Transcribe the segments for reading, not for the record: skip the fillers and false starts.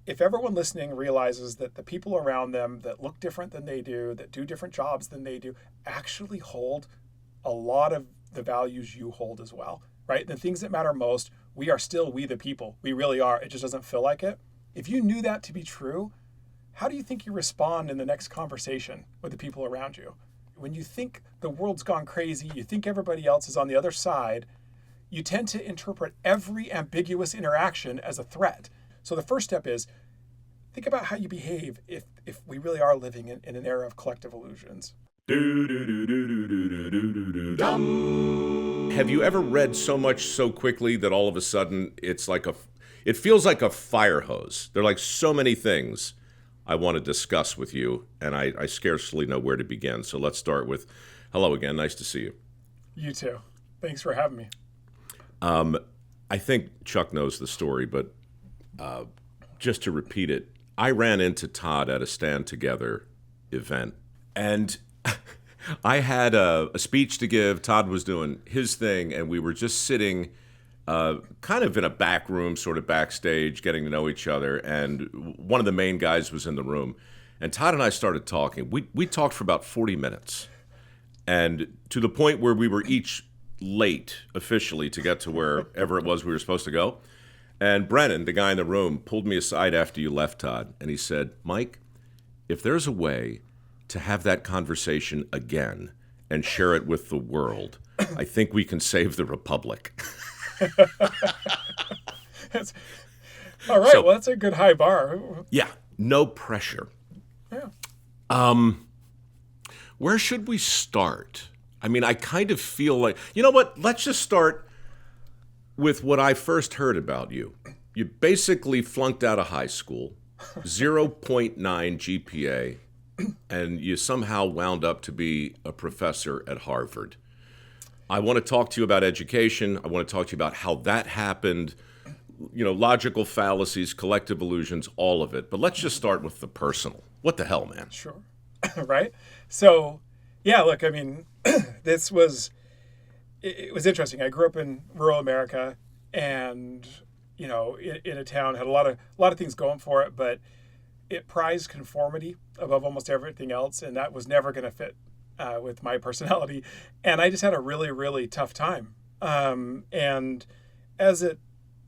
if everyone listening realizes that the people around them that look different than they do, that do different jobs than they do, actually hold a lot of the values you hold as well, right? The things that matter most, we are still we the people. We really are. It just doesn't feel like it. If you knew that to be true, how do you think you respond in the next conversation with the people around you? When you think the world's gone crazy, you think everybody else is on the other side, you tend to interpret every ambiguous interaction as a threat. So the first step is think about how you behave if we really are living in an era of collective illusions. Have you ever read so much so quickly that all of a sudden it feels like a fire hose? There are like so many things I want to discuss with you, and I scarcely know where to begin. So let's start with, hello again, nice to see you. You too. Thanks for having me. I think Chuck knows the story, but just to repeat it, I ran into Todd at a Stand Together event, and I had a speech to give. Todd was doing his thing, and we were just sitting kind of in a back room, sort of backstage, getting to know each other, and one of the main guys was in the room. And Todd and I started talking. We talked for about 40 minutes, and to the point where we were each late officially to get to wherever it was we were supposed to go. And Brennan, the guy in the room, pulled me aside after you left, Todd, and he said, Mike, if there's a way to have that conversation again and share it with the world, I think we can save the Republic. All right, well, that's a good high bar. Yeah, no pressure. Yeah. Where should we start? I mean, I kind of feel like, you know what, let's just start with what I first heard about you. You basically flunked out of high school, 0.9 GPA, and you somehow wound up to be a professor at Harvard. I want to talk to you about education. I want to talk to you about how that happened, you know, logical fallacies, collective illusions, all of it. But let's just start with the personal. What the hell, man? Sure. Right? So, yeah, look, I mean, it was interesting. I grew up in rural America and, you know, in a town, had a lot of things going for it, but it prized conformity above almost everything else. And that was never going to fit with my personality. And I just had a really, really tough time. And as it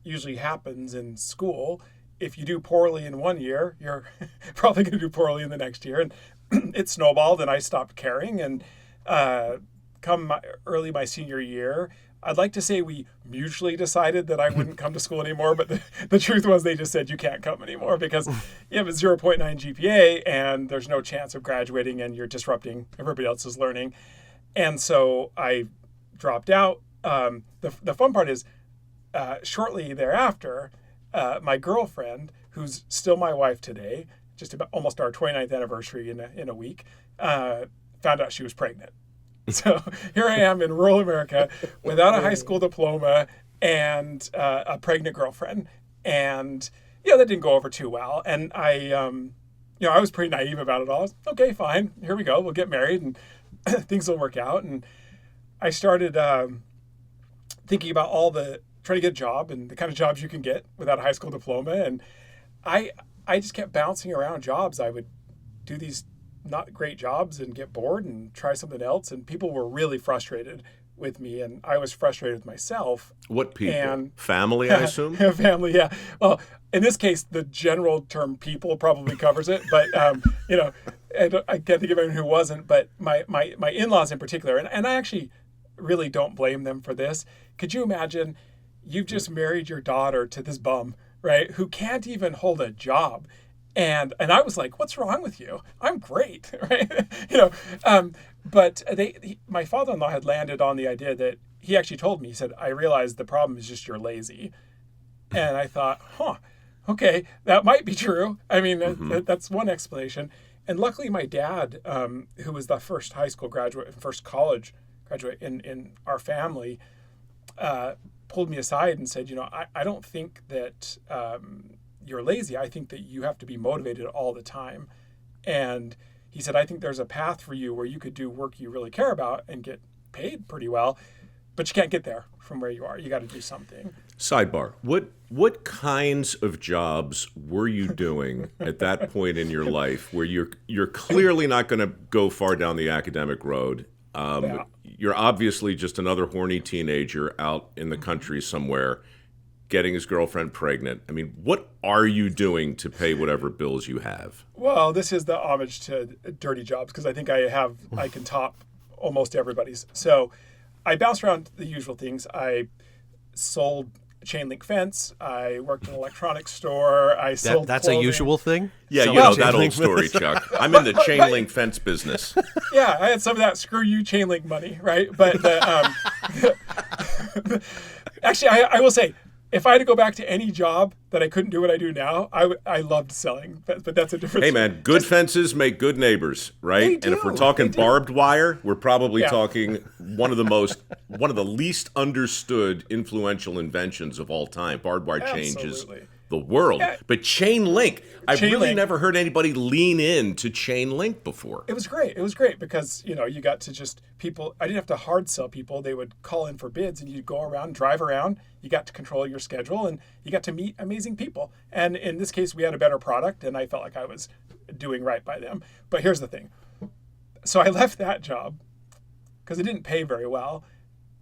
usually happens in school, if you do poorly in one year, you're probably going to do poorly in the next year. And it snowballed and I stopped caring. And come early my senior year, I'd like to say we mutually decided that I wouldn't come to school anymore, but the truth was they just said you can't come anymore because you have a 0.9 GPA and there's no chance of graduating and you're disrupting everybody else's learning. And so I dropped out. The fun part is shortly thereafter, my girlfriend, who's still my wife today, just about almost our 29th anniversary in a week, found out she was pregnant. So here I am in rural America without a high school diploma and a pregnant girlfriend. And, you know, that didn't go over too well. And I was pretty naive about it all. I was, okay, fine. Here we go. We'll get married and things will work out. And I started thinking about trying to get a job and the kind of jobs you can get without a high school diploma. And I just kept bouncing around jobs. I would do these not great jobs and get bored and try something else. And people were really frustrated with me and I was frustrated with myself. What people? And family, I assume? Family, yeah. Well, in this case, the general term people probably covers it, but, you know, I can't think of anyone who wasn't, but my in-laws in particular, and I actually really don't blame them for this. Could you imagine you've just married your daughter to this bum, right, who can't even hold a job? And I was like, what's wrong with you? I'm great, right? You know, but my father-in-law had landed on the idea that he actually told me, he said, I realized the problem is just you're lazy. And I thought, okay, that might be true. I mean, that's one explanation. And luckily my dad, who was the first high school graduate, first college graduate in our family, pulled me aside and said, you know, I don't think that you're lazy. I think that you have to be motivated all the time. And he said, I think there's a path for you where you could do work you really care about and get paid pretty well, but you can't get there from where you are. You got to do something. Sidebar. What kinds of jobs were you doing at that point in your life where you're clearly not going to go far down the academic road? Yeah. You're obviously just another horny teenager out in the country somewhere getting his girlfriend pregnant. I mean, what are you doing to pay whatever bills you have? Well, this is the homage to dirty jobs because I think I can top almost everybody's. So I bounced around the usual things. I sold chain link fence. I worked in an electronics store. I sold That's clothing. a usual thing? Yeah, Selling you know chain that old link story, fence? Chuck. I'm in the chain link fence business. Yeah, I had some of that screw you chain link money, right? But actually, I will say, if I had to go back to any job that I couldn't do what I do now, I loved selling. But that's a different. Hey, man, good fences make good neighbors, right? They And if we're do, talking they do. barbed wire, we're probably Yeah. talking one of the least understood influential inventions of all time. Barbed wire changes Absolutely. the world. Yeah. But chain link, I've Chain really link. never heard anybody lean into chain link before. It was great. It was great because, you got to just I didn't have to hard sell people. They would call in for bids and you'd go around, drive around. You got to control your schedule and you got to meet amazing people. And in this case, we had a better product and I felt like I was doing right by them. But here's the thing. So I left that job because it didn't pay very well.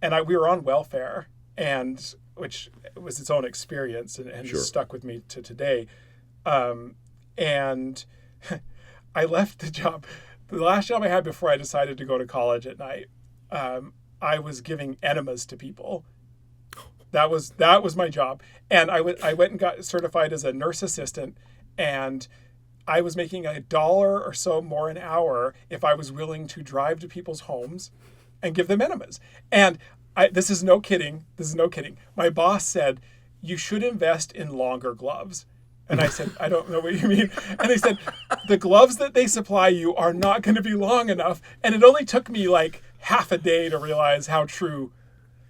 And we were on welfare, and which was its own experience and Sure. has stuck with me to today. And I left the job. The last job I had before I decided to go to college at night, I was giving enemas to people. That was my job. And I went and got certified as a nurse assistant, and I was making $1 or so more an hour if I was willing to drive to people's homes and give them enemas. And this is no kidding. My boss said, you should invest in longer gloves. And I said, I don't know what you mean. And they said, the gloves that they supply you are not going to be long enough. And it only took me like half a day to realize how true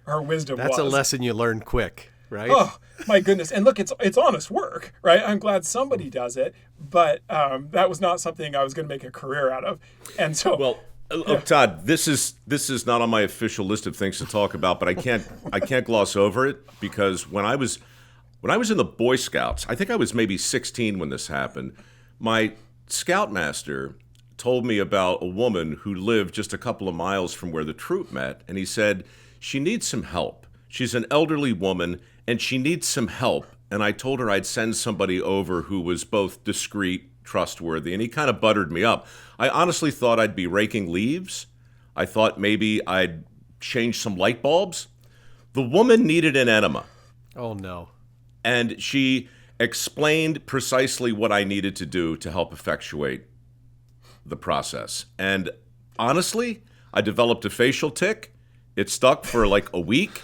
her wisdom was. That's a lesson you learn quick, right? Oh, my goodness. And look, it's honest work, right? I'm glad somebody does it. But that was not something I was going to make a career out of. And so... Well, look, Todd, this is not on my official list of things to talk about, but I can't gloss over it because when I was in the Boy Scouts, I think I was maybe 16 when this happened. My scoutmaster told me about a woman who lived just a couple of miles from where the troop met, and he said she needs some help. She's an elderly woman, and she needs some help. And I told her I'd send somebody over who was both discreet, trustworthy, and he kind of buttered me up. I honestly thought I'd be raking leaves. I thought maybe I'd change some light bulbs. The woman needed an enema, Oh, no. and she explained precisely what I needed to do to help effectuate the process. And honestly, I developed a facial tic. It stuck for like a week.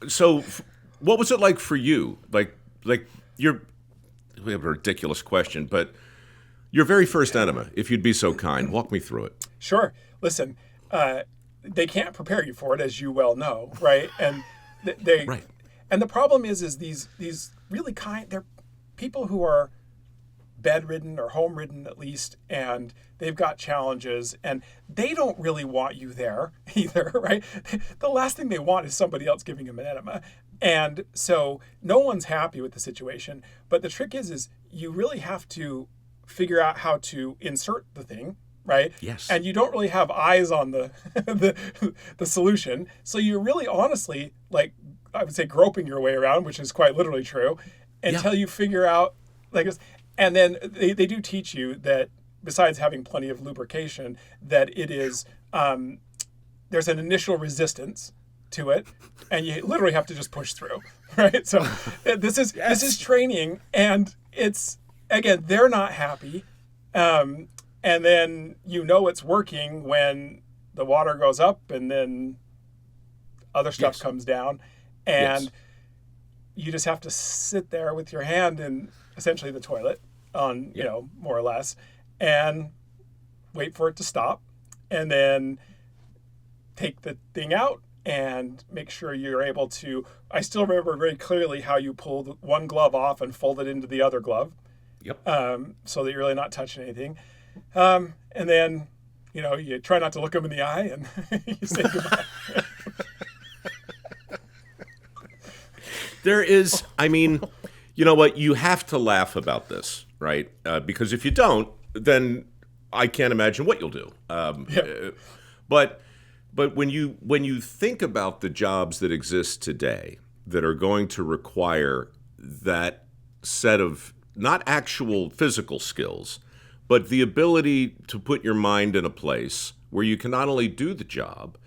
So what was it like for you? Like we have a ridiculous question, but your very first enema, if you'd be so kind, walk me through it. Sure. Listen, they can't prepare you for it, as you well know, right? And they Right. And the problem is these really they're people who are bedridden or home ridden at least, and they've got challenges, and they don't really want you there either, right? The last thing they want is somebody else giving them an enema. And so no one's happy with the situation. But the trick is you really have to figure out how to insert the thing, right? Yes. And you don't really have eyes on the the solution. So you're really honestly, like, I would say groping your way around, which is quite literally true, until you figure out, like, and then they do teach you that besides having plenty of lubrication, that it is, there's an initial resistance to it, and you literally have to just push through, right? So this is training, and it's, again, they're not happy, and then it's working when the water goes up and then other stuff comes down, and you just have to sit there with your hand in essentially the toilet on, more or less, and wait for it to stop, and then take the thing out and make sure you're able to. I still remember very clearly how you pulled one glove off and fold it into the other glove. Yep. So that you're really not touching anything. And then, you try not to look them in the eye and you say goodbye. There is, I mean, you know what? You have to laugh about this, right? Because if you don't, then I can't imagine what you'll do. But when you think about the jobs that exist today that are going to require that set of not actual physical skills, but the ability to put your mind in a place where you can not only do the job,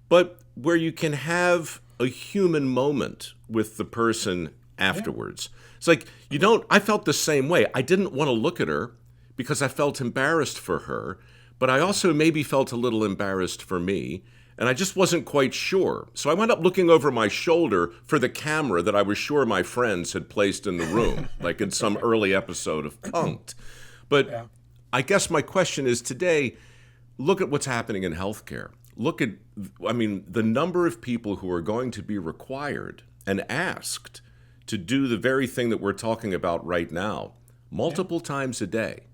but where you can have a human moment with the person afterwards. It's like, I felt the same way. I didn't want to look at her because I felt embarrassed for her, but I also maybe felt a little embarrassed for me, and I just wasn't quite sure. So I wound up looking over my shoulder for the camera that I was sure my friends had placed in the room, like in some early episode of Punk'd. But I guess my question is today, look at what's happening in healthcare. Look at, the number of people who are going to be required and asked to do the very thing that we're talking about right now, multiple times a day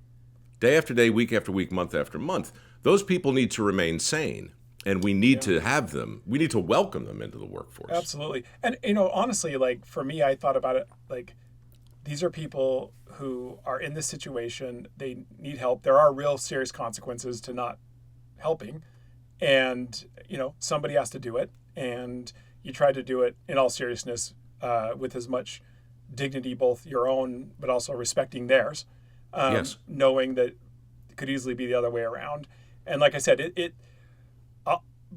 after day, week after week, month after month. Those people need to remain sane, and we need to have them. We need to welcome them into the workforce. Absolutely. And, honestly, like, for me, I thought about it, like, these are people who are in this situation. They need help. There are real serious consequences to not helping. And, somebody has to do it. And you try to do it in all seriousness with as much dignity, both your own, but also respecting theirs. Yes. Knowing that it could easily be the other way around. And like I said, it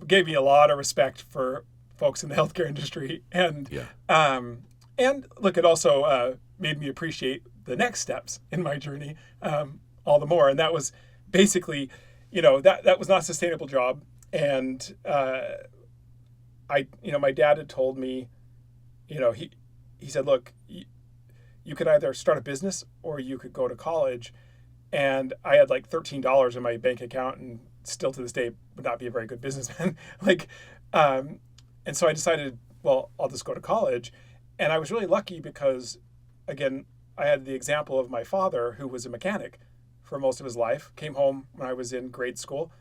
gave me a lot of respect for folks in the healthcare industry. And look, it also made me appreciate the next steps in my journey all the more. And that was basically, that was not a sustainable job. And my dad had told me, he said, look, you could either start a business or you could go to college. And I had like $13 in my bank account and still to this day would not be a very good businessman. And so I decided, well, I'll just go to college. And I was really lucky because, again, I had the example of my father, who was a mechanic for most of his life, came home when I was in grade school,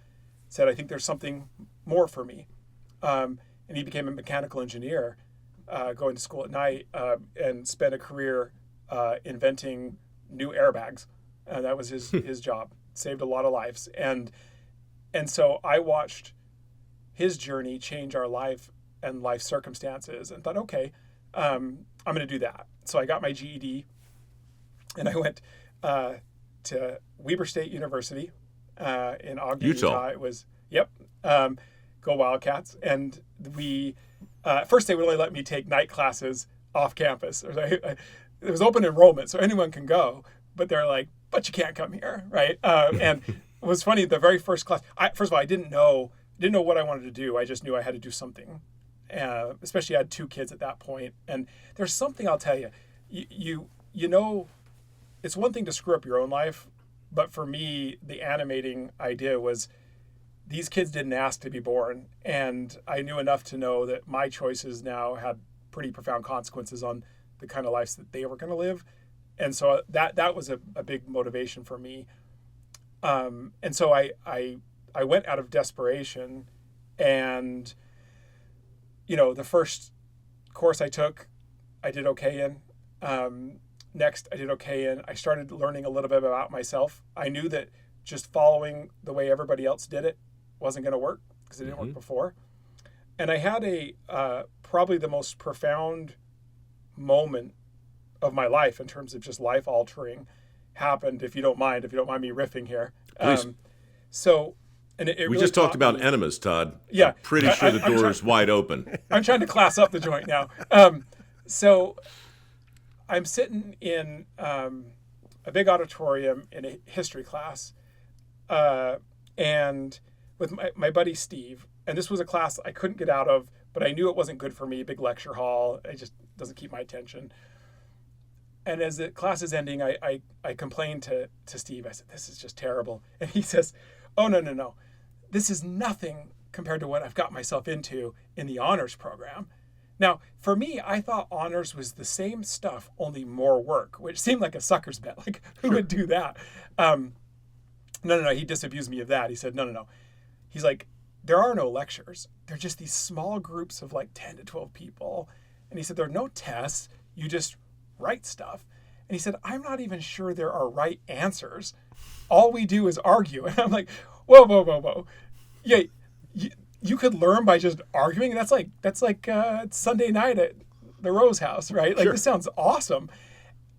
said, I think there's something more for me. And he became a mechanical engineer, going to school at night, and spent a career inventing new airbags. And that was his job. Saved a lot of lives. And so I watched his journey change our life and life circumstances and thought, okay, I'm going to do that. So I got my GED and I went to Weber State University in Ogden, Utah. It was, go Wildcats. And we, first they would only let me take night classes off campus. It was open enrollment, so anyone can go. But they're like, but you can't come here, right? And it was funny, the very first class, first of all, I didn't know what I wanted to do. I just knew I had to do something. Especially I had 2 kids at that point. And there's something I'll tell you. It's one thing to screw up your own life, but for me, the animating idea was these kids didn't ask to be born. And I knew enough to know that my choices now had pretty profound consequences on the kind of lives that they were going to live. And so that was a big motivation for me. And so I went out of desperation, and, the first course I took, I did okay in. Next, I did okay in. I started learning a little bit about myself. I knew that just following the way everybody else did it wasn't going to work because it didn't work before. And I had probably the most profound moment of my life in terms of just life altering happened, if you don't mind me riffing here. Please. We really just talked about enemas, Todd. Yeah. I'm pretty sure the door is wide open. I'm trying to class up the joint now. So I'm sitting in a big auditorium in a history class, and with my buddy Steve. And this was a class I couldn't get out of, but I knew it wasn't good for me, big lecture hall. It just doesn't keep my attention. And as the class is ending, I complained to Steve. I said, this is just terrible. And he says, oh, no. This is nothing compared to what I've got myself into in the honors program. Now, for me, I thought honors was the same stuff, only more work, which seemed like a sucker's bet. Like, who would do that? No. He disabused me of that. He said, no. He's like, there are no lectures. They're just these small groups of like 10 to 12 people. And he said, there are no tests. You just write stuff. And he said, I'm not even sure there are right answers. All we do is argue. And I'm like, whoa, whoa, whoa, whoa. Yeah, you could learn by just arguing. That's like Sunday night at the Rowe's house, right? Like, Sure. This sounds awesome.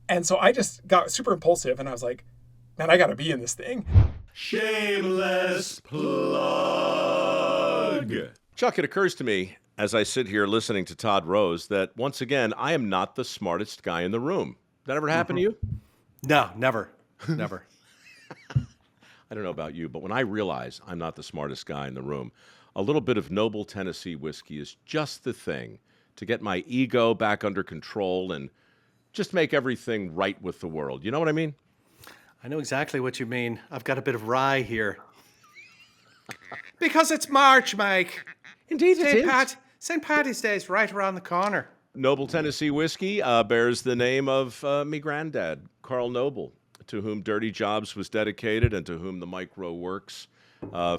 And so I just got super impulsive, and I was like, man, I got to be in this thing. Shameless plug. Chuck, it occurs to me as I sit here listening to Todd Rose that once again, I am not the smartest guy in the room. That ever happen to you? No, never. Never. I don't know about you, but when I realize I'm not the smartest guy in the room, a little bit of Noble Tennessee whiskey is just the thing to get my ego back under control and just make everything right with the world. You know what I mean? I know exactly what you mean. I've got a bit of rye here. Because it's March, Mike. Indeed it is. St. Patty's Day is right around the corner. Noble Tennessee whiskey bears the name of me granddad, Carl Noble, to whom Dirty Jobs was dedicated and to whom the Micro Works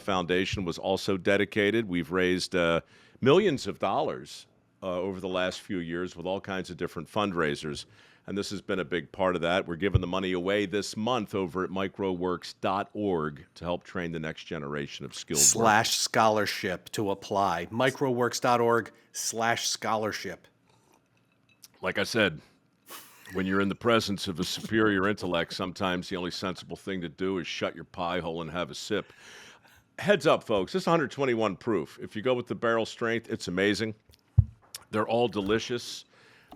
Foundation was also dedicated. We've raised millions of dollars over the last few years with all kinds of different fundraisers, and this has been a big part of that. We're giving the money away this month over at microworks.org to help train the next generation of skilled workers. /scholarship to apply. microworks.org/scholarship. Like I said, when you're in the presence of a superior intellect, sometimes the only sensible thing to do is shut your pie hole and have a sip. Heads up, folks, this is 121 proof. If you go with the barrel strength, it's amazing. They're all delicious.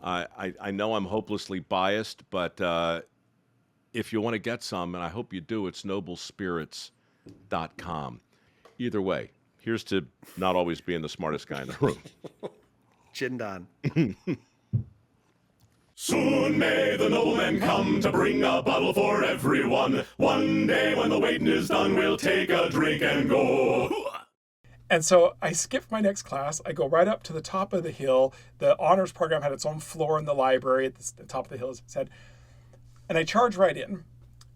I know I'm hopelessly biased, but if you want to get some, and I hope you do, it's noblespirits.com. Either way, here's to not always being the smartest guy in the room. Chindan. Soon may the noblemen come to bring a bottle for everyone. One day when the waiting is done, we'll take a drink and go. And so I skipped my next class. I go right up to the top of the hill. The honors program had its own floor in the library at the top of the hill, as it said. And I charge right in.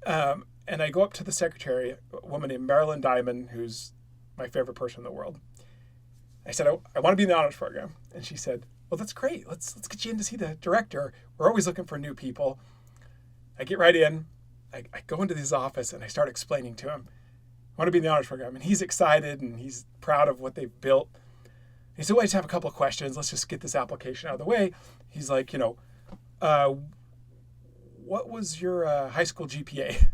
And I go up to the secretary, a woman named Marilyn Diamond, who's my favorite person in the world. I said, I want to be in the honors program. And she said, well, that's great. Let's get you in to see the director. We're always looking for new people. I get right in. I go into his office and I start explaining to him, I want to be in the honors program. And he's excited and he's proud of what they've built. He said, well, I just have a couple of questions. Let's just get this application out of the way. He's like, what was your high school GPA?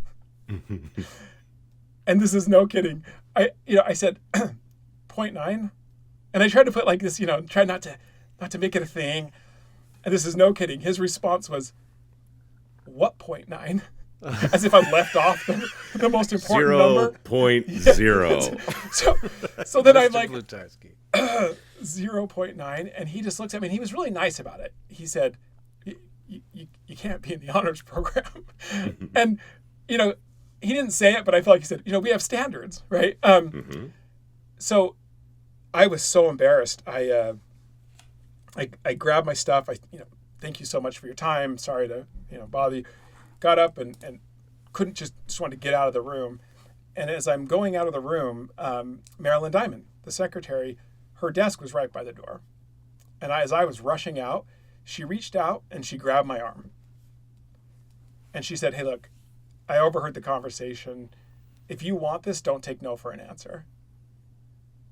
And this is no kidding. I said 0.9. And I tried to put like this, try not to make it a thing. And this is no kidding. His response was, what 0.9? As if I left off the most important number. 0.0. So then I'm like, Blutarsky. 0.9. And he just looks at me and he was really nice about it. He said, you can't be in the honors program. And, he didn't say it, but I felt like he said, we have standards, right? So I was so embarrassed. I grabbed my stuff. Thank you so much for your time. Sorry to, bother you. Got up and couldn't just wanted to get out of the room. And as I'm going out of the room, Marilyn Diamond, the secretary, her desk was right by the door. And as I was rushing out, she reached out and she grabbed my arm. And she said, hey, look, I overheard the conversation. If you want this, don't take no for an answer.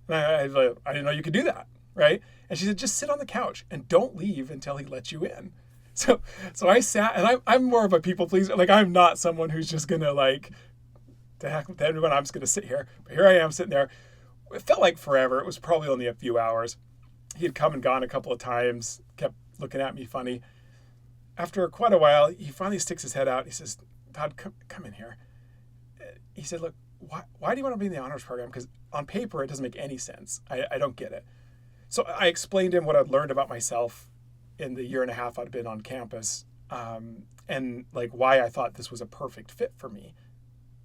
And I didn't know you could do that, right? And she said, just sit on the couch and don't leave until he lets you in. So I sat, and I'm more of a people pleaser. Like, I'm not someone who's just going to, to heck with everyone. I'm just going to sit here. But here I am sitting there. It felt like forever. It was probably only a few hours. He had come and gone a couple of times, kept looking at me funny. After quite a while, he finally sticks his head out. He says, Todd, come in here. He said, look, why do you want to be in the honors program? Because on paper, it doesn't make any sense. I don't get it. So I explained to him what I'd learned about myself in the year and a half I'd been on campus, and why I thought this was a perfect fit for me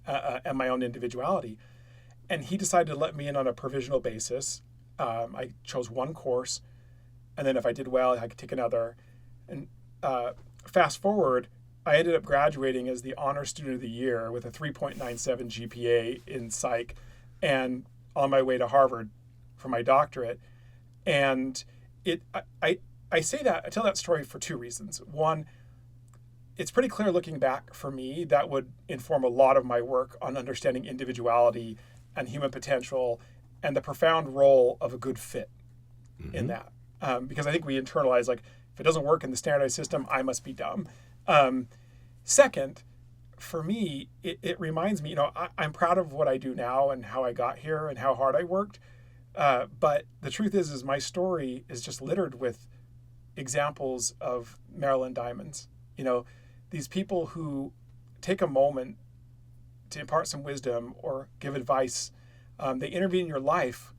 and my own individuality. And he decided to let me in on a provisional basis. I chose one course, and then if I did well, I could take another. And fast forward, I ended up graduating as the honor student of the year with a 3.97 GPA in psych, and on my way to Harvard for my doctorate. And I I tell that story for two reasons. One, it's pretty clear looking back for me that would inform a lot of my work on understanding individuality and human potential and the profound role of a good fit in that. Because I think we internalize, like, if it doesn't work in the standardized system, I must be dumb. Second, for me, it reminds me, I'm proud of what I do now and how I got here and how hard I worked. But the truth is my story is just littered with examples of Maryland diamonds. These people who take a moment to impart some wisdom or give advice. They intervene in your life,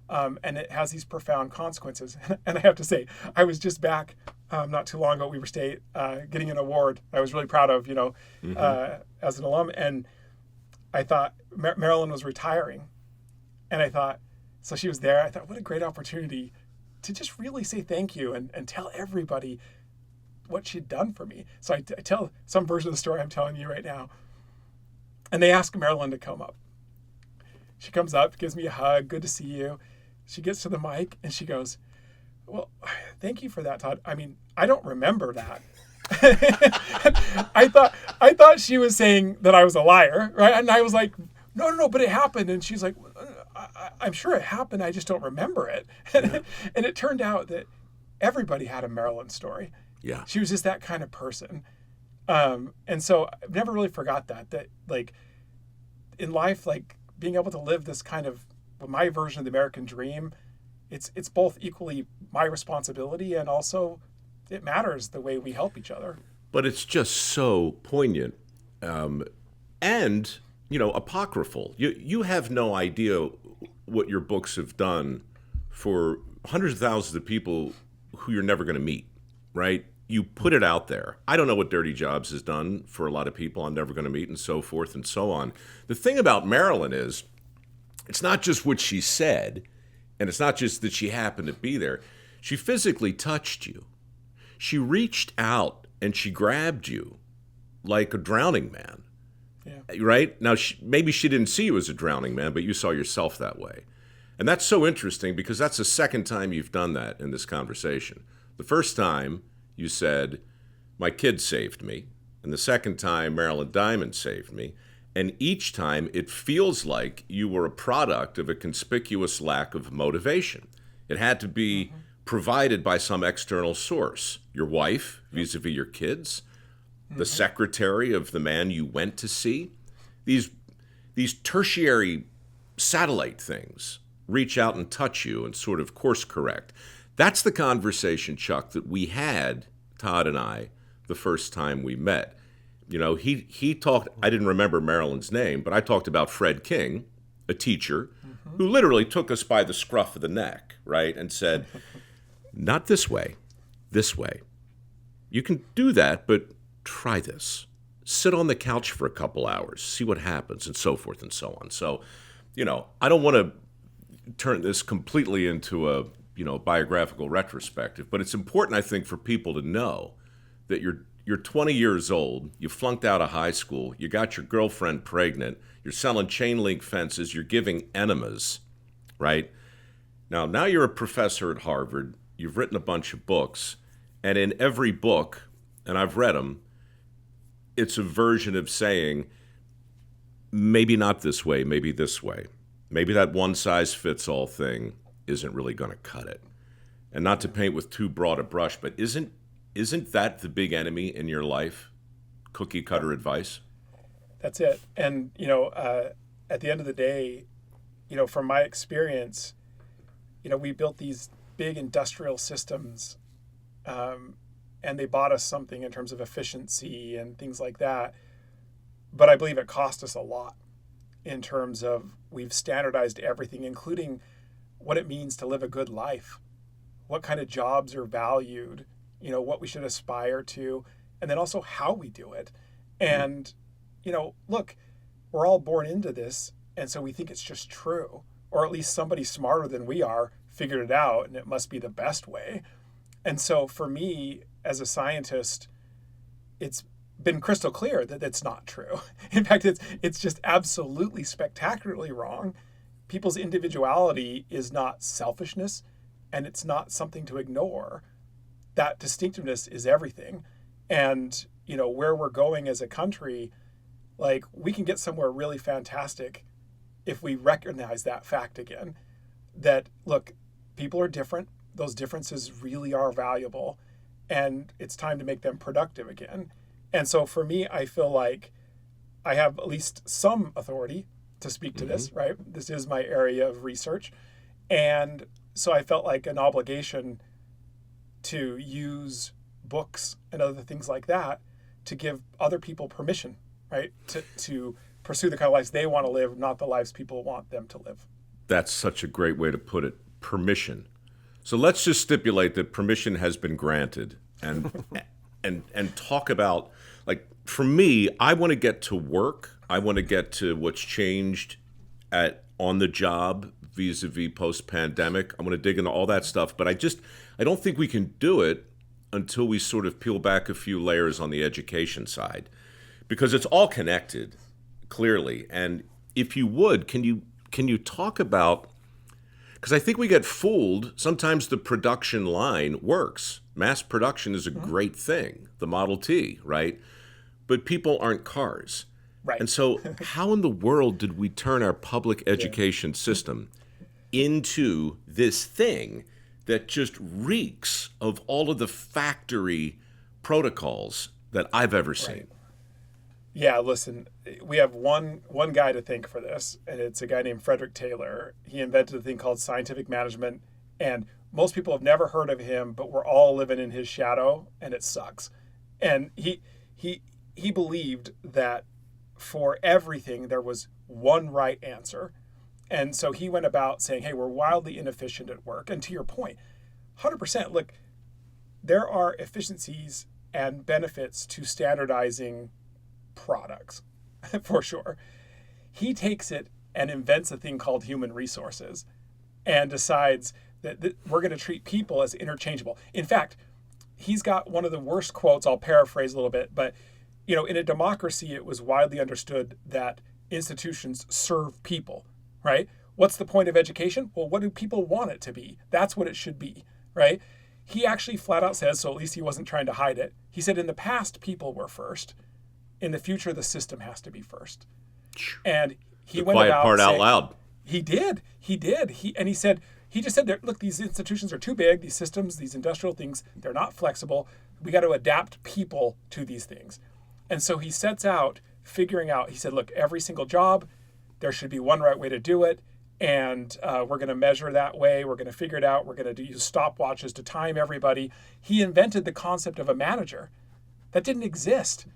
and it has these profound consequences. And I have to say, I was just back not too long ago at Weber State getting an award I was really proud of, as an alum. And I thought Marilyn was retiring. And I thought, so she was there. I thought, what a great opportunity to just really say thank you and tell everybody what she'd done for me. So I tell some version of the story I'm telling you right now. And they ask Marilyn to come up. She comes up, gives me a hug. Good to see you. She gets to the mic and she goes, well, thank you for that, Todd. I mean, I don't remember that. I thought she was saying that I was a liar, right? And I was like, no, but it happened. And she's like, I'm sure it happened. I just don't remember it. Yeah. And it turned out that everybody had a Marilyn story. Yeah. She was just that kind of person. And so I've never really forgot that like in life, like being able to live this kind of my version of the American dream, it's both equally my responsibility and also it matters the way we help each other. But it's just so poignant, and apocryphal. You have no idea what your books have done for hundreds of thousands of people who you're never going to meet, right? You put it out there. I don't know what Dirty Jobs has done for a lot of people I'm never going to meet, and so forth and so on. The thing about Marilyn is, it's not just what she said, and it's not just that she happened to be there. She physically touched you. She reached out and she grabbed you like a drowning man. Yeah. Right? Now, maybe she didn't see you as a drowning man, but you saw yourself that way. And that's so interesting because that's the second time you've done that in this conversation. The first time you said, my kid saved me. And the second time, Marilyn Diamond saved me. And each time it feels like you were a product of a conspicuous lack of motivation. It had to be provided by some external source. Your wife, vis-a-vis your kids, the secretary of the man you went to see. These tertiary satellite things reach out and touch you and sort of course correct. That's the conversation, Chuck, that we had, Todd and I, the first time we met. He talked, I didn't remember Marilyn's name, but I talked about Fred King, a teacher, who literally took us by the scruff of the neck, right, and said, not this way, this way. You can do that, but try this. Sit on the couch for a couple hours, see what happens, and so forth and so on. So, I don't want to turn this completely into a, biographical retrospective, but it's important, I think, for people to know that you're 20 years old, you flunked out of high school, you got your girlfriend pregnant, you're selling chain link fences, you're giving enemas, right? Now you're a professor at Harvard, you've written a bunch of books, and in every book, and I've read them, it's a version of saying, maybe not this way, maybe this way. Maybe that one-size-fits-all thing isn't really going to cut it. And not to paint with too broad a brush, but isn't that the big enemy in your life? Cookie cutter advice? That's it. And, at the end of the day, from my experience, we built these big industrial systems, and they bought us something in terms of efficiency and things like that. But I believe it cost us a lot in terms of we've standardized everything, including what it means to live a good life, what kind of jobs are valued, what we should aspire to, and then also how we do it. And, look, we're all born into this, and so we think it's just true, or at least somebody smarter than we are figured it out, and it must be the best way. And so for me, as a scientist, it's been crystal clear that it's not true. In fact, it's just absolutely spectacularly wrong. People's individuality is not selfishness, and it's not something to ignore. that distinctiveness is everything. And, where we're going as a country, like, we can get somewhere really fantastic if we recognize that fact again, that, look, people are different. Those differences really are valuable, and it's time to make them productive again. And so for me, I feel like I have at least some authority to speak to this, right? This is my area of research. And so I felt like an obligation to use books and other things like that to give other people permission, right? To pursue the kind of lives they want to live, not the lives people want them to live. That's such a great way to put it. Permission. So let's just stipulate that permission has been granted, and and talk about, like, for me, I want to get to work. I want to get to what's changed on the job vis-a-vis post-pandemic. I want to dig into all that stuff, but I don't think we can do it until we sort of peel back a few layers on the education side, because it's all connected, clearly. And if you would, can you talk about, because I think we get fooled. Sometimes the production line works. Mass production is a great thing, the Model T, right? But people aren't cars. Right. And so how in the world did we turn our public education system into this thing that just reeks of all of the factory protocols that I've ever seen? Right. Yeah, listen, we have one guy to thank for this, and it's a guy named Frederick Taylor. He invented a thing called scientific management, and most people have never heard of him, but we're all living in his shadow, and it sucks. And he believed that for everything there was one right answer. And so he went about saying, hey, we're wildly inefficient at work. And to your point, 100%, look, there are efficiencies and benefits to standardizing products, for sure. He takes it and invents a thing called human resources and decides that we're going to treat people as interchangeable. In fact, he's got one of the worst quotes. I'll paraphrase a little bit, but in a democracy, it was widely understood that institutions serve people, right? What's the point of education? Well, what do people want it to be? That's what it should be, right? He actually flat out says, so at least he wasn't trying to hide it. He said, in the past, people were first. In the future, the system has to be first. And he went quiet about part saying, out loud. He did. He just said, look, these institutions are too big. These systems, these industrial things, they're not flexible. We got to adapt people to these things. And so he sets out figuring out, he said, look, every single job, there should be one right way to do it. And we're going to measure that way. We're going to figure it out. We're going to use stopwatches to time everybody. He invented the concept of a manager that didn't exist.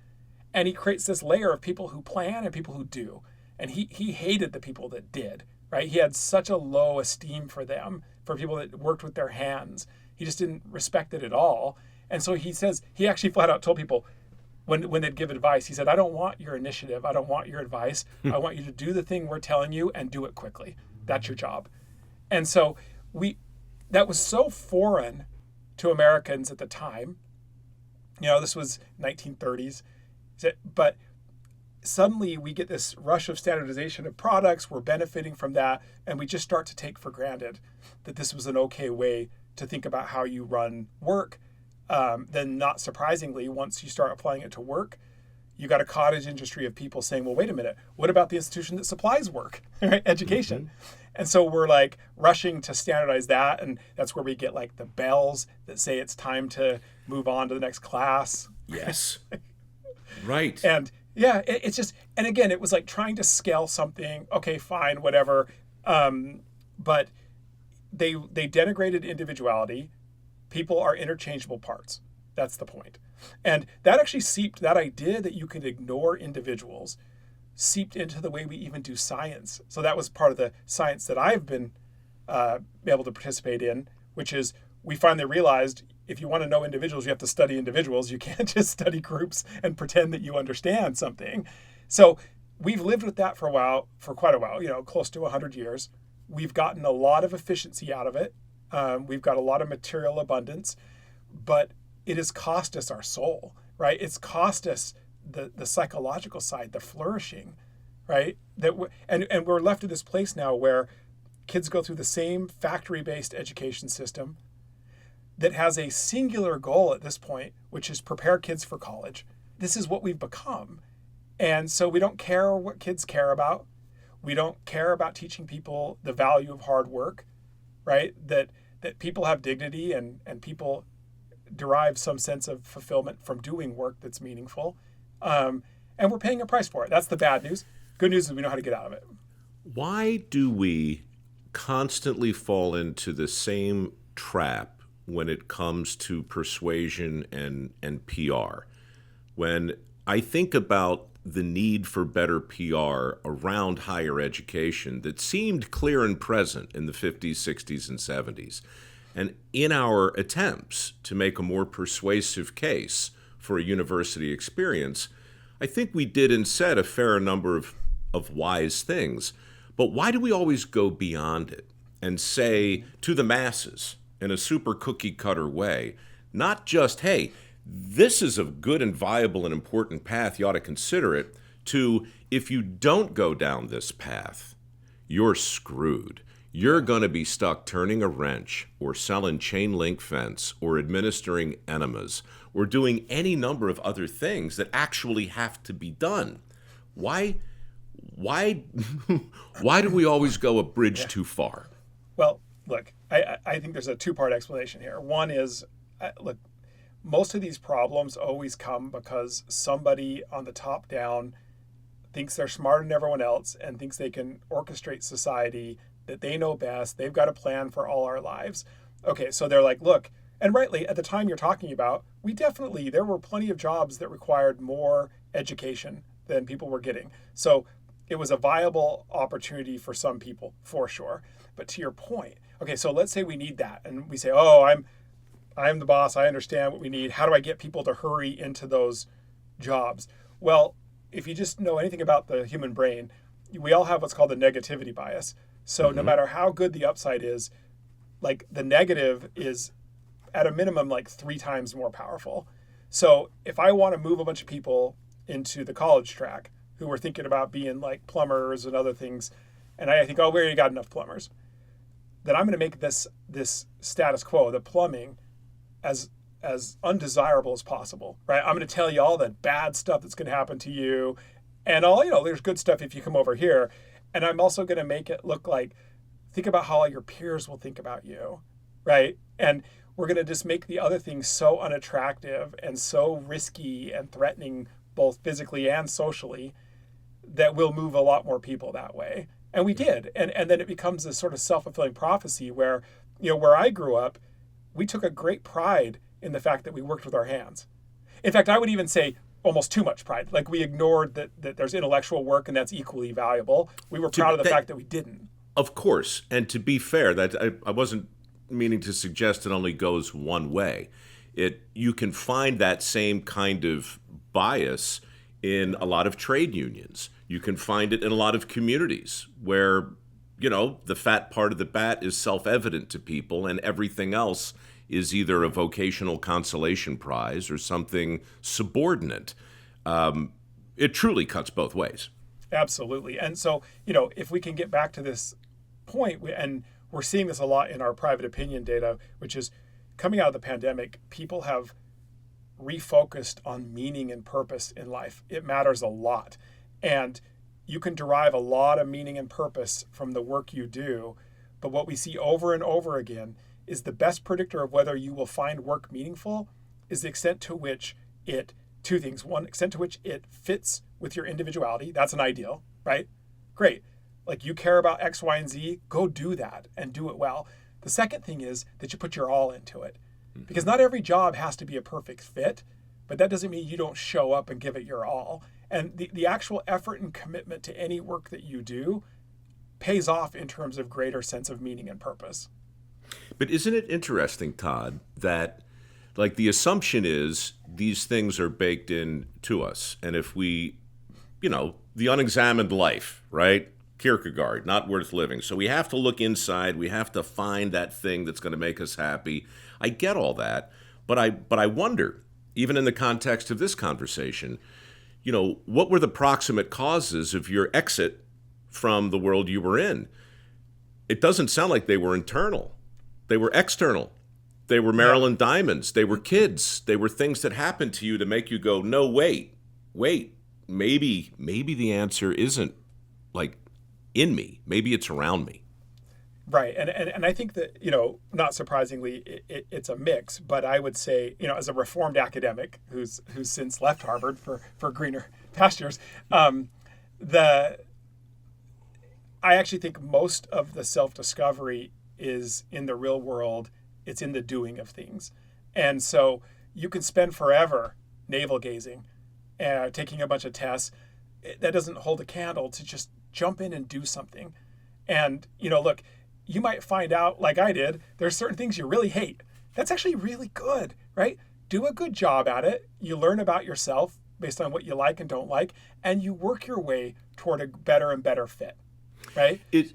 And he creates this layer of people who plan and people who do. And he hated the people that did, right? He had such a low esteem for them, for people that worked with their hands. He just didn't respect it at all. And so he says, he actually flat out told people, when they'd give advice, he said, I don't want your initiative. I don't want your advice. I want you to do the thing we're telling you and do it quickly. That's your job. And so that was so foreign to Americans at the time. This was 1930s. But suddenly we get this rush of standardization of products. We're benefiting from that. And we just start to take for granted that this was an okay way to think about how you run work. Then not surprisingly, once you start applying it to work, you got a cottage industry of people saying, well, wait a minute, what about the institution that supplies work, right? Education. Mm-hmm. And so we're like rushing to standardize that. And that's where we get like the bells that say it's time to move on to the next class. Yes. Right. And yeah, it's just, and again, it was like trying to scale something. Okay, fine, whatever. But they denigrated individuality. People are interchangeable parts. That's the point. And that actually seeped, that idea that you can ignore individuals seeped into the way we even do science. So that was part of the science that I've been able to participate in, which is we finally realized if you want to know individuals, you have to study individuals. You can't just study groups and pretend that you understand something. So we've lived with that for quite a while, close to 100 years. We've gotten a lot of efficiency out of it. We've got a lot of material abundance, but it has cost us our soul, right? It's cost us the psychological side, the flourishing, right? And we're left to this place now where kids go through the same factory-based education system. that has a singular goal at this point, which is prepare kids for college. This is what we've become. And so we don't care what kids care about. We don't care about teaching people the value of hard work, right? That people have dignity and people derive some sense of fulfillment from doing work that's meaningful. And we're paying a price for it. That's the bad news. Good news is we know how to get out of it. Why do we constantly fall into the same trap when it comes to persuasion and PR? When I think about the need for better PR around higher education that seemed clear and present in the 50s, 60s, and 70s, and in our attempts to make a more persuasive case for a university experience, I think we did and said a fair number of wise things. But why do we always go beyond it and say to the masses in a super cookie cutter way, not just, hey, this is a good and viable and important path, you ought to consider it, to if you don't go down this path, you're screwed. You're going to be stuck turning a wrench or selling chain link fence or administering enemas or doing any number of other things that actually have to be done. Why do we always go a bridge too far? Well, look, I think there's a two-part explanation here. One is, look, most of these problems always come because somebody on the top down thinks they're smarter than everyone else and thinks they can orchestrate society, that they know best. They've got a plan for all our lives. Okay, so they're like, look, and rightly, at the time you're talking about, there were plenty of jobs that required more education than people were getting. So it was a viable opportunity for some people, for sure. But to your point, okay, so let's say we need that. And we say, oh, I'm the boss. I understand what we need. How do I get people to hurry into those jobs? Well, if you just know anything about the human brain, we all have what's called the negativity bias. So no matter how good the upside is, like the negative is at a minimum like 3 times more powerful. So if I want to move a bunch of people into the college track who are thinking about being like plumbers and other things, and I think, oh, we already got enough plumbers, then I'm going to make this status quo, the plumbing, as undesirable as possible, right? I'm going to tell you all the bad stuff that's going to happen to you, and there's good stuff if you come over here. And I'm also going to make it look like, think about how all your peers will think about you, right? And we're going to just make the other things so unattractive and so risky and threatening, both physically and socially, that we'll move a lot more people that way. And we did. And then it becomes this sort of self-fulfilling prophecy where, where I grew up, we took a great pride in the fact that we worked with our hands. In fact, I would even say almost too much pride. Like we ignored that there's intellectual work and that's equally valuable. We were proud of the fact that we didn't. Of course. And to be fair, that I wasn't meaning to suggest it only goes one way. You can find that same kind of bias in a lot of trade unions. You can find it in a lot of communities where, the fat part of the bat is self-evident to people and everything else is either a vocational consolation prize or something subordinate. It truly cuts both ways. Absolutely. And so, if we can get back to this point, and we're seeing this a lot in our private opinion data, which is coming out of the pandemic, people have refocused on meaning and purpose in life. It matters a lot. And you can derive a lot of meaning and purpose from the work you do. But what we see over and over again is the best predictor of whether you will find work meaningful is the extent to which two things. One, extent to which it fits with your individuality. That's an ideal, right? Great. Like you care about X, Y, and Z, go do that and do it well. The second thing is that you put your all into it. Because not every job has to be a perfect fit, but that doesn't mean you don't show up and give it your all. And the actual effort and commitment to any work that you do pays off in terms of greater sense of meaning and purpose. But isn't it interesting, Todd, that like the assumption is these things are baked in to us. And if we, the unexamined life, right? Kierkegaard, not worth living. So we have to look inside. We have to find that thing that's going to make us happy. I get all that. But I wonder, even in the context of this conversation, what were the proximate causes of your exit from the world you were in? It doesn't sound like they were internal. They were external. They were Maryland Diamonds. They were kids. They were things that happened to you to make you go, no, wait, maybe the answer isn't like in me. Maybe it's around me. Right. And I think that, not surprisingly, it's a mix. But I would say, as a reformed academic who's since left Harvard for greener pastures, I actually think most of the self-discovery is in the real world. It's in the doing of things. And so you can spend forever navel gazing, taking a bunch of tests. That doesn't hold a candle to just jump in and do something. And, look, you might find out, like I did, there's certain things you really hate. That's actually really good, right? Do a good job at it. You learn about yourself based on what you like and don't like, and you work your way toward a better and better fit, right? It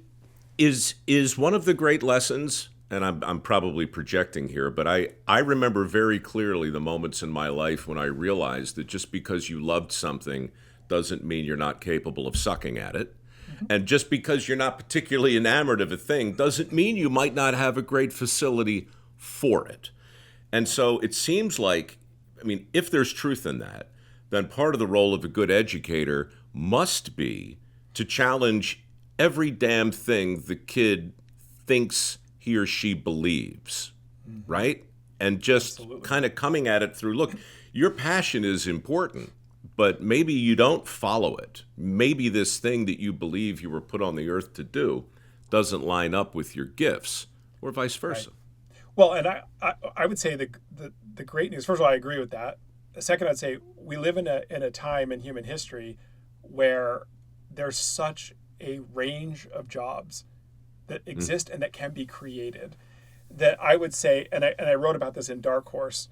is one of the great lessons, and I'm probably projecting here, but I remember very clearly the moments in my life when I realized that just because you loved something doesn't mean you're not capable of sucking at it. And just because you're not particularly enamored of a thing doesn't mean you might not have a great facility for it. And so it seems like, if there's truth in that, then part of the role of a good educator must be to challenge every damn thing the kid thinks he or she believes, right? And just kind of coming at it through, look, your passion is important, but maybe you don't follow it. Maybe this thing that you believe you were put on the earth to do doesn't line up with your gifts, or vice versa. Right. Well, and I would say the great news, first of all, I agree with that. Second, I'd say we live in a time in human history where there's such a range of jobs that exist and that can be created, that I would say, and I wrote about this in Dark Horse,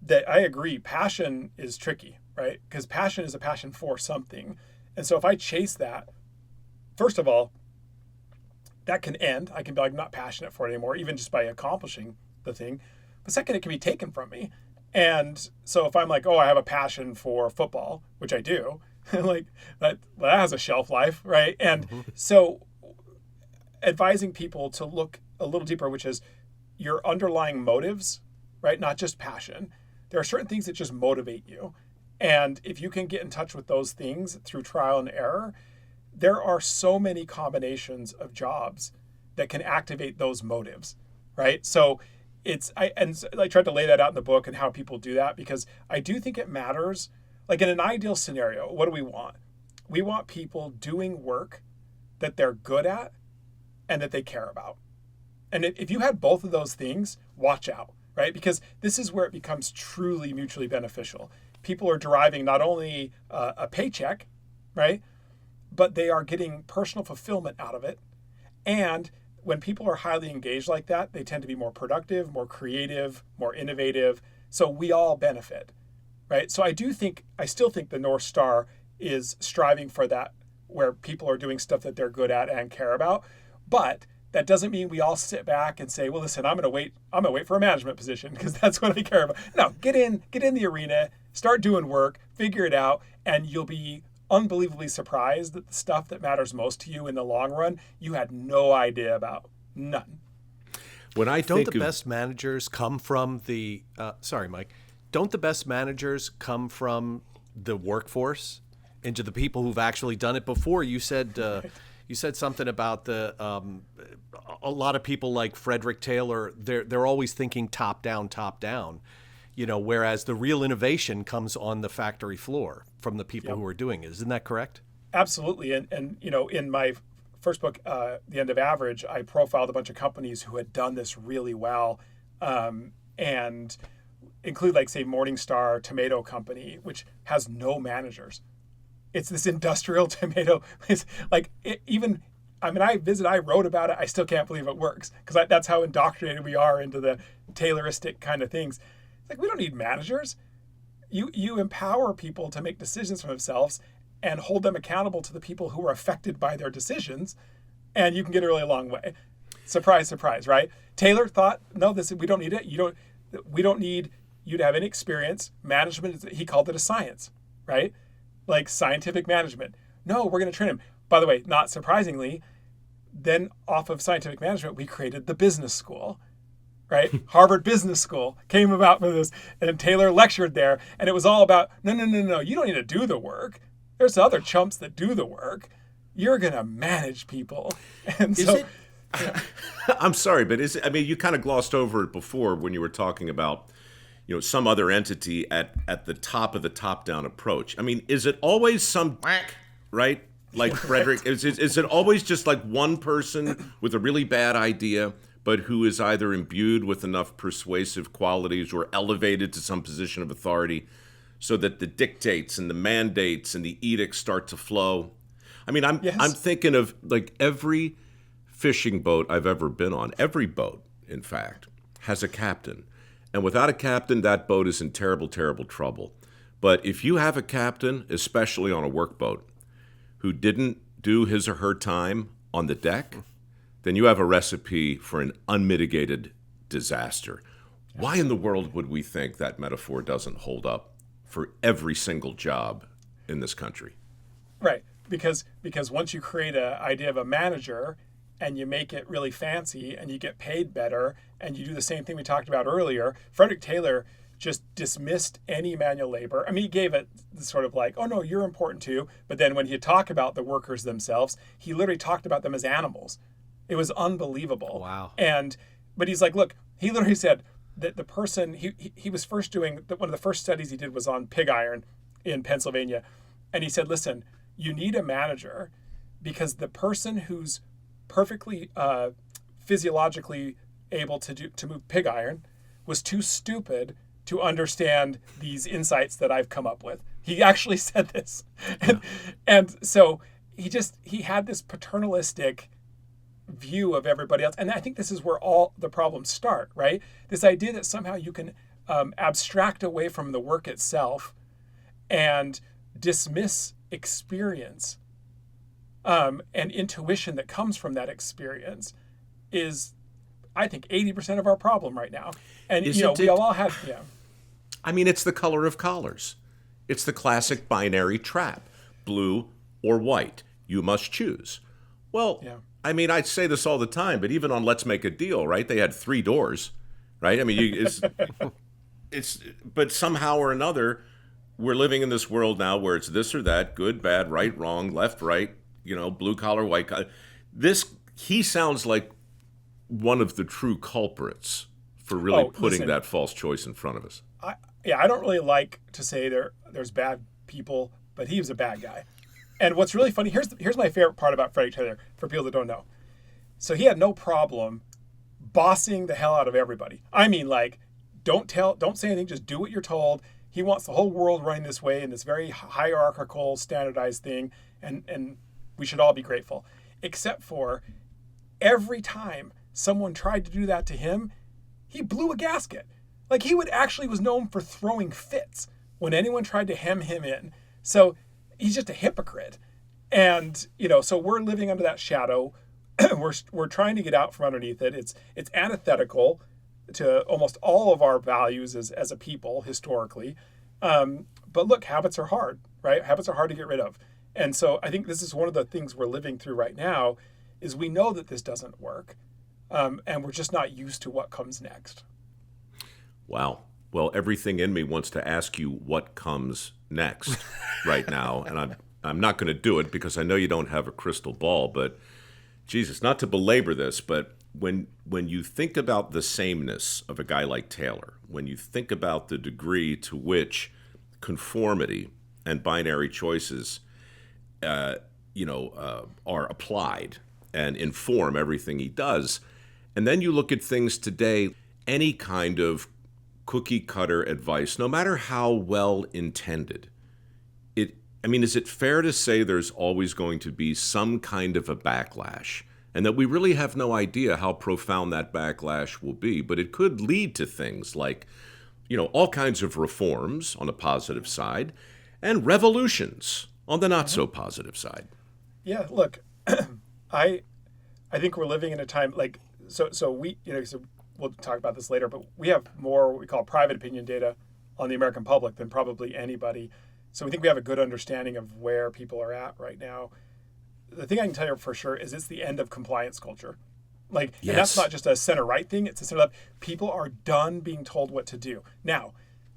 that I agree, passion is tricky, right? Because passion is a passion for something. And so if I chase that, first of all, that can end. I can be like, not passionate for it anymore, even just by accomplishing the thing. But second, it can be taken from me. And so if I'm like, I have a passion for football, which I do, like that has a shelf life, right? And so advising people to look a little deeper, which is your underlying motives, right? Not just passion. There are certain things that just motivate you. And if you can get in touch with those things through trial and error, there are so many combinations of jobs that can activate those motives, right? So I tried to lay that out in the book and how people do that, because I do think it matters. Like in an ideal scenario, what do we want? We want people doing work that they're good at and that they care about. And if you had both of those things, watch out, right? Because this is where it becomes truly mutually beneficial. People are deriving not only a paycheck, right? But they are getting personal fulfillment out of it. And when people are highly engaged like that, they tend to be more productive, more creative, more innovative. So we all benefit, right? So I still think the North Star is striving for that, where people are doing stuff that they're good at and care about. But that doesn't mean we all sit back and say, well, listen, I'm gonna wait for a management position because that's what I care about. No, get in the arena, start doing work, figure it out, and you'll be unbelievably surprised that the stuff that matters most to you in the long run, you had no idea about. None. When I Don't think the of, best managers come from the sorry, Mike. Don't the best managers come from the workforce, into the people who've actually done it before? You said you said something about the a lot of people like Frederick Taylor. They're always thinking top down, whereas the real innovation comes on the factory floor from the people who are doing it. Isn't that correct? Absolutely. And in my first book, The End of Average, I profiled a bunch of companies who had done this really well, and include, like, say, Morningstar Tomato Company, which has no managers. It's this industrial tomato. It's like, I wrote about it. I still can't believe it works, because that's how indoctrinated we are into the Tayloristic kind of things. It's like, we don't need managers. You empower people to make decisions for themselves and hold them accountable to the people who are affected by their decisions, and you can get a really long way. Surprise, surprise, right? Taylor thought, no, we don't need it. We don't need you to have any experience. Management, he called it a science, right? Like scientific management. No, we're going to train him. By the way, not surprisingly, then off of scientific management, we created the business school, right? Harvard Business School came about with this, and Taylor lectured there, and it was all about, no, you don't need to do the work. There's other chumps that do the work. You're going to manage people. And Is so, it? I'm sorry, but is it, I mean, you kind of glossed over it before when you were talking about, some other entity at the top of the top-down approach. I mean, is it always some right? Like Frederick, is it always just like one person with a really bad idea, but who is either imbued with enough persuasive qualities or elevated to some position of authority so that the dictates and the mandates and the edicts start to flow? I mean, I'm thinking of like every fishing boat I've ever been on, every boat, in fact, has a captain. And without a captain, that boat is in terrible, terrible trouble. But if you have a captain, especially on a workboat, who didn't do his or her time on the deck, then you have a recipe for an unmitigated disaster. Why in the world would we think that metaphor doesn't hold up for every single job in this country? Right, because once you create an idea of a manager and you make it really fancy and you get paid better and you do the same thing we talked about earlier, Frederick Taylor just dismissed any manual labor. I mean, he gave it sort of like, oh no, you're important too. But then when he talked about the workers themselves, he literally talked about them as animals. It was unbelievable. Wow. But he's like, look, he literally said that the person, he was first doing, one of the first studies he did was on pig iron in Pennsylvania. And he said, listen, you need a manager because the person who's perfectly physiologically able to move pig iron was too stupid to understand these insights that I've come up with. He actually said this. And so he had this paternalistic view of everybody else. And I think this is where all the problems start, right? This idea that somehow you can abstract away from the work itself and dismiss experience and intuition that comes from that experience is, I think, 80% of our problem right now. And, we all have, I mean, it's the color of collars. It's the classic binary trap, blue or white. You must choose. Well, I mean, I say this all the time, but even on Let's Make a Deal, right? They had 3 doors, right? I mean, but somehow or another, we're living in this world now where it's this or that, good, bad, right, wrong, left, right, blue collar, white collar. He sounds like one of the true culprits for really putting that false choice in front of us. I don't really like to say there's bad people, but he was a bad guy. And what's really funny, here's my favorite part about Frederick Taylor, for people that don't know. So he had no problem bossing the hell out of everybody. I mean, like, don't say anything, just do what you're told. He wants the whole world running this way in this very hierarchical, standardized thing, and we should all be grateful. Except for every time someone tried to do that to him, he blew a gasket. Like, he was known for throwing fits when anyone tried to hem him in. So he's just a hypocrite. And, so we're living under that shadow. we're trying to get out from underneath it. It's antithetical to almost all of our values as a people historically. But look, habits are hard, right? Habits are hard to get rid of. And so I think this is one of the things we're living through right now is we know that this doesn't work. And we're just not used to what comes next. Wow. Well, everything in me wants to ask you what comes next right now. And I'm not going to do it because I know you don't have a crystal ball. But, Jesus, not to belabor this, but when you think about the sameness of a guy like Taylor, when you think about the degree to which conformity and binary choices, are applied and inform everything he does, and then you look at things today, any kind of cookie cutter advice, no matter how well intended, is it fair to say there's always going to be some kind of a backlash, and that we really have no idea how profound that backlash will be, but it could lead to things like, all kinds of reforms on the positive side and revolutions on the not so positive side? Yeah, look, I think we're living in a time like, so we, so we'll talk about this later, but we have more what we call private opinion data on the American public than probably anybody. So we think we have a good understanding of where people are at right now. The thing I can tell you for sure is it's the end of compliance culture. Like, Yes. and that's not just a center right thing, it's a center left. People are done being told what to do. Now,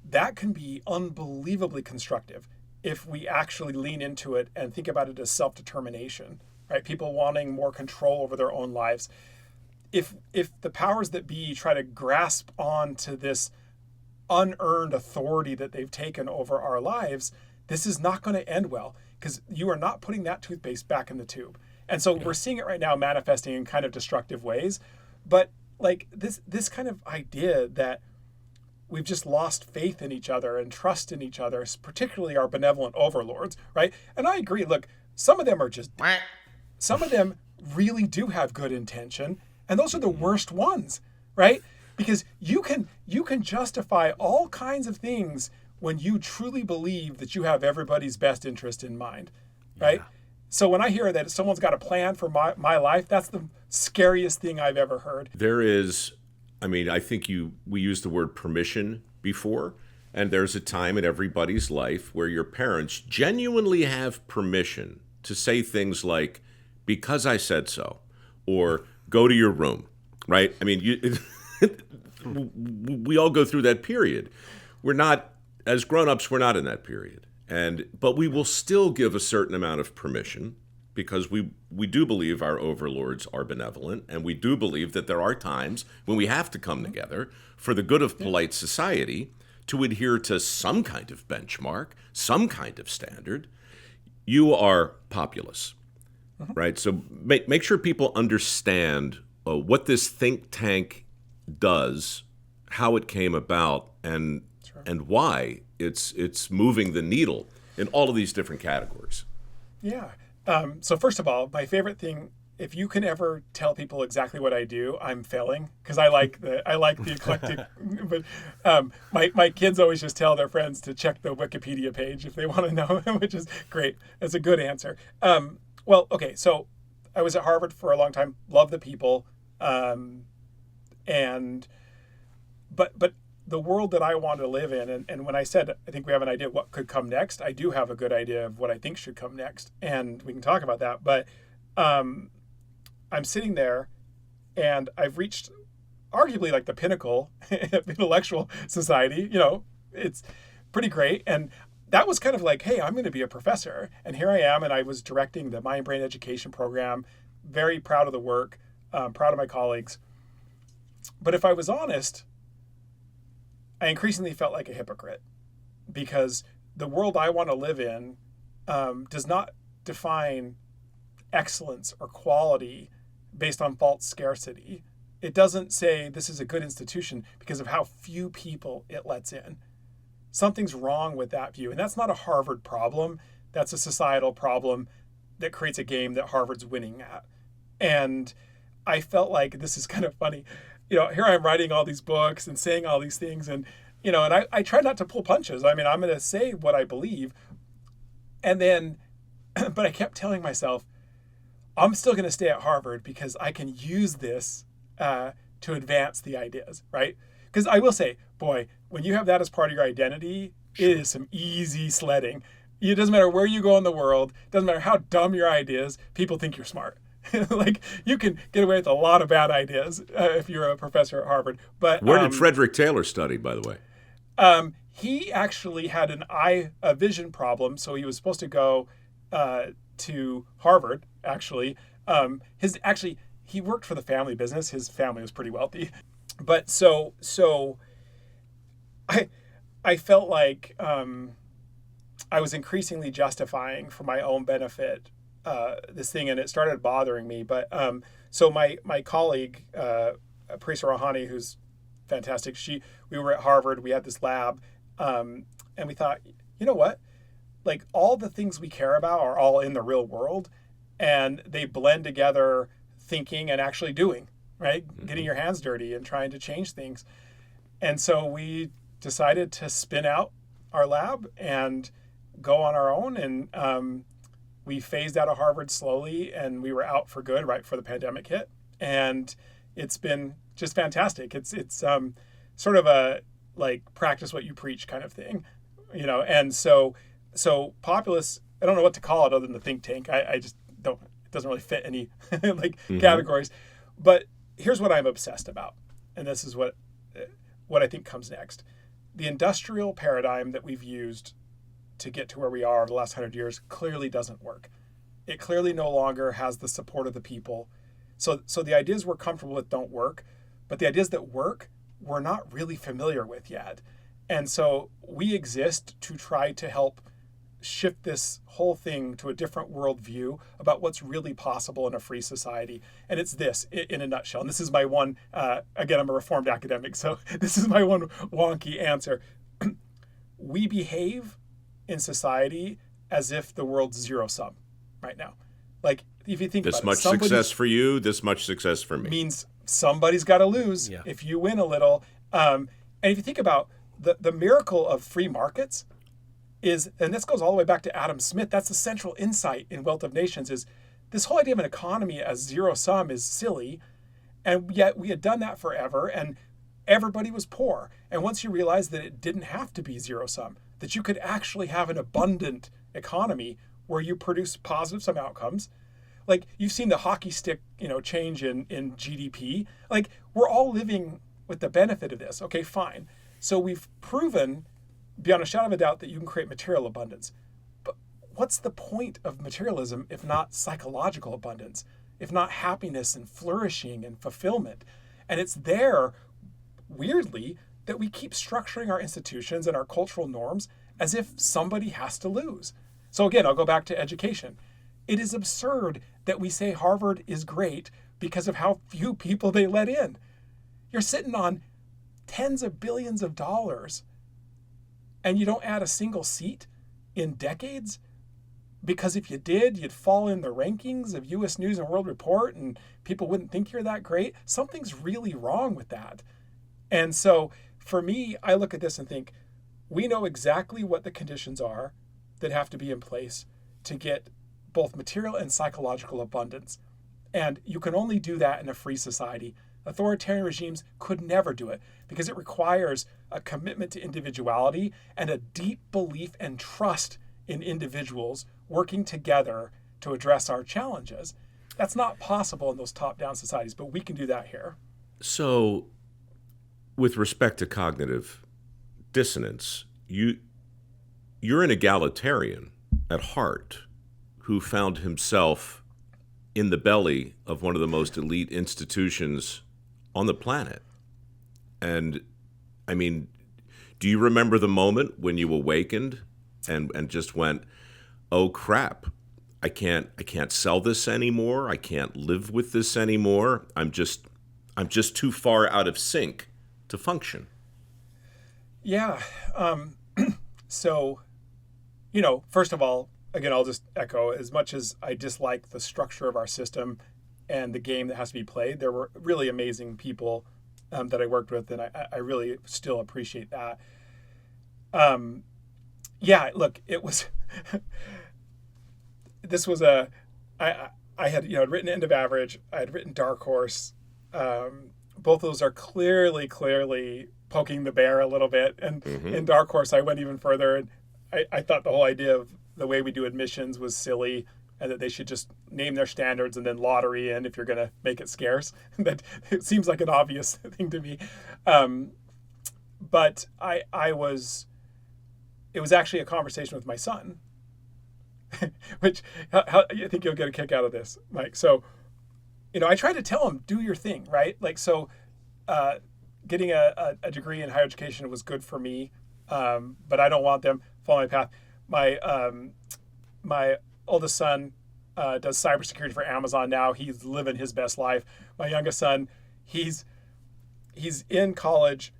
that can be unbelievably constructive if we actually lean into it and think about it as self-determination, right? People wanting more control over their own lives. If the powers that be try to grasp onto this unearned authority that they've taken over our lives, this is not going to end well, because you are not putting that toothpaste back in the tube. And so we're seeing it right now manifesting in kind of destructive ways. But like this kind of idea that we've just lost faith in each other and trust in each other, particularly our benevolent overlords, right? And I agree. Look, some of them are just, some of them really do have good intention, and those are the worst ones, right? Because you can justify all kinds of things when you truly believe that you have everybody's best interest in mind, right? Yeah. So when I hear that someone's got a plan for my life, that's the scariest thing I've ever heard. There is, I mean, I think we used the word permission before, and there's a time in everybody's life where your parents genuinely have permission to say things like, because I said so, or go to your room, right? I mean, we all go through that period. We're not, as grown-ups, we're not in that period. But we will still give a certain amount of permission, because we do believe our overlords are benevolent, and we do believe that there are times when we have to come together for the good of polite society to adhere to some kind of benchmark, some kind of standard. You are populous, right? So make sure people understand what this think tank does, how it came about, and why it's moving the needle in all of these different categories. Yeah. So first of all, my favorite thing, if you can ever tell people exactly what I do, I'm failing, because I like the eclectic. But my kids always just tell their friends to check the Wikipedia page if they want to know, which is great. That's a good answer. Well, okay, so I was at Harvard for a long time. Love the people, but the world that I want to live in, and when I said I think we have an idea of what could come next, I do have a good idea of what I think should come next, and we can talk about that. But I'm sitting there, and I've reached arguably like the pinnacle of intellectual society. You know, it's pretty great, and that was kind of like, hey, I'm going to be a professor, and here I am, and I was directing the Mind Brain Education program. Very proud of the work, proud of my colleagues. But if I was honest, I increasingly felt like a hypocrite, because the world I want to live in does not define excellence or quality based on false scarcity. It doesn't say this is a good institution because of how few people it lets in. Something's wrong with that view. And that's not a Harvard problem. That's a societal problem that creates a game that Harvard's winning at. And I felt like, this is kind of funny. You know, here I'm writing all these books and saying all these things, and, you know, and I try not to pull punches. I mean, I'm going to say what I believe. And then, but I kept telling myself, I'm still going to stay at Harvard because I can use this to advance the ideas, right? Because I will say, boy, when you have that as part of your identity, it is some easy sledding. It doesn't matter where you go in the world, doesn't matter how dumb your idea is, people think you're smart. Like, you can get away with a lot of bad ideas if you're a professor at Harvard. But where did Frederick Taylor study, by the way? He actually had a vision problem, so he was supposed to go to Harvard. Actually, he worked for the family business. His family was pretty wealthy, but so I felt like I was increasingly justifying for my own benefit this thing, and it started bothering me. But so my colleague, Parisa Rohani, who's fantastic, we were at Harvard, we had this lab, and we thought, you know what? Like, all the things we care about are all in the real world, and they blend together, thinking and actually doing, right? Mm-hmm. Getting your hands dirty and trying to change things. And so we decided to spin out our lab and go on our own, and we phased out of Harvard slowly, and we were out for good right before the pandemic hit. And it's been just fantastic. It's sort of a, like, practice what you preach kind of thing, you know? And so Populous, I don't know what to call it other than the think tank. I just don't, it doesn't really fit any like categories, but here's what I'm obsessed about, and this is what I think comes next. The industrial paradigm that we've used to get to where we are over the last 100 years clearly doesn't work. It clearly no longer has the support of the people. So the ideas we're comfortable with don't work, but the ideas that work, we're not really familiar with yet. And so we exist to try to help shift this whole thing to a different worldview about what's really possible in a free society. And it's this in a nutshell. And this is my one, again, I'm a reformed academic, so this is my one wonky answer. We behave in society as if the world's zero sum right now. Like, if you think this about much it, success for you, this much success for me. Means somebody's got to lose if you win a little. And if you think about the miracle of free markets is, and this goes all the way back to Adam Smith, that's the central insight in Wealth of Nations, is this whole idea of an economy as zero sum is silly. And yet we had done that forever and everybody was poor. And once you realize that it didn't have to be zero sum, that you could actually have an abundant economy where you produce positive sum outcomes. Like, you've seen the hockey stick, change in GDP. Like, we're all living with the benefit of this. Okay, fine. So we've proven beyond a shadow of a doubt that you can create material abundance. But what's the point of materialism if not psychological abundance, if not happiness and flourishing and fulfillment? And it's there, weirdly, that we keep structuring our institutions and our cultural norms as if somebody has to lose. So again, I'll go back to education. It is absurd that we say Harvard is great because of how few people they let in. You're sitting on tens of billions of dollars and you don't add a single seat in decades? Because if you did, you'd fall in the rankings of U.S. News and World Report and people wouldn't think you're that great. Something's really wrong with that. And so for me, I look at this and think, we know exactly what the conditions are that have to be in place to get both material and psychological abundance. And you can only do that in a free society. Authoritarian regimes could never do it because it requires a commitment to individuality and a deep belief and trust in individuals working together to address our challenges. That's not possible in those top-down societies, but we can do that here. So, with respect to cognitive dissonance, you're an egalitarian at heart who found himself in the belly of one of the most elite institutions on the planet. And I mean, do you remember the moment when you awakened and just went, oh crap, I can't sell this anymore, I can't live with this anymore, I'm just too far out of sync to function? Yeah. So, first of all, again, I'll just echo, as much as I dislike the structure of our system and the game that has to be played, there were really amazing people that I worked with, and I really still appreciate that. Yeah, look, it was, this was I had, I'd written End of Average, I had written Dark Horse. Both of those are clearly poking the bear a little bit. And in Dark Horse, I went even further, and I thought the whole idea of the way we do admissions was silly, and that they should just name their standards and then lottery in if you're going to make it scarce. That it seems like an obvious thing to me. But it was actually a conversation with my son, which I think you'll get a kick out of this, Mike. So, I try to tell him, do your thing, right? Like, so getting a degree in higher education was good for me, but I don't want them following my path. My oldest son does cybersecurity for Amazon now. He's living his best life. My youngest son, he's in college,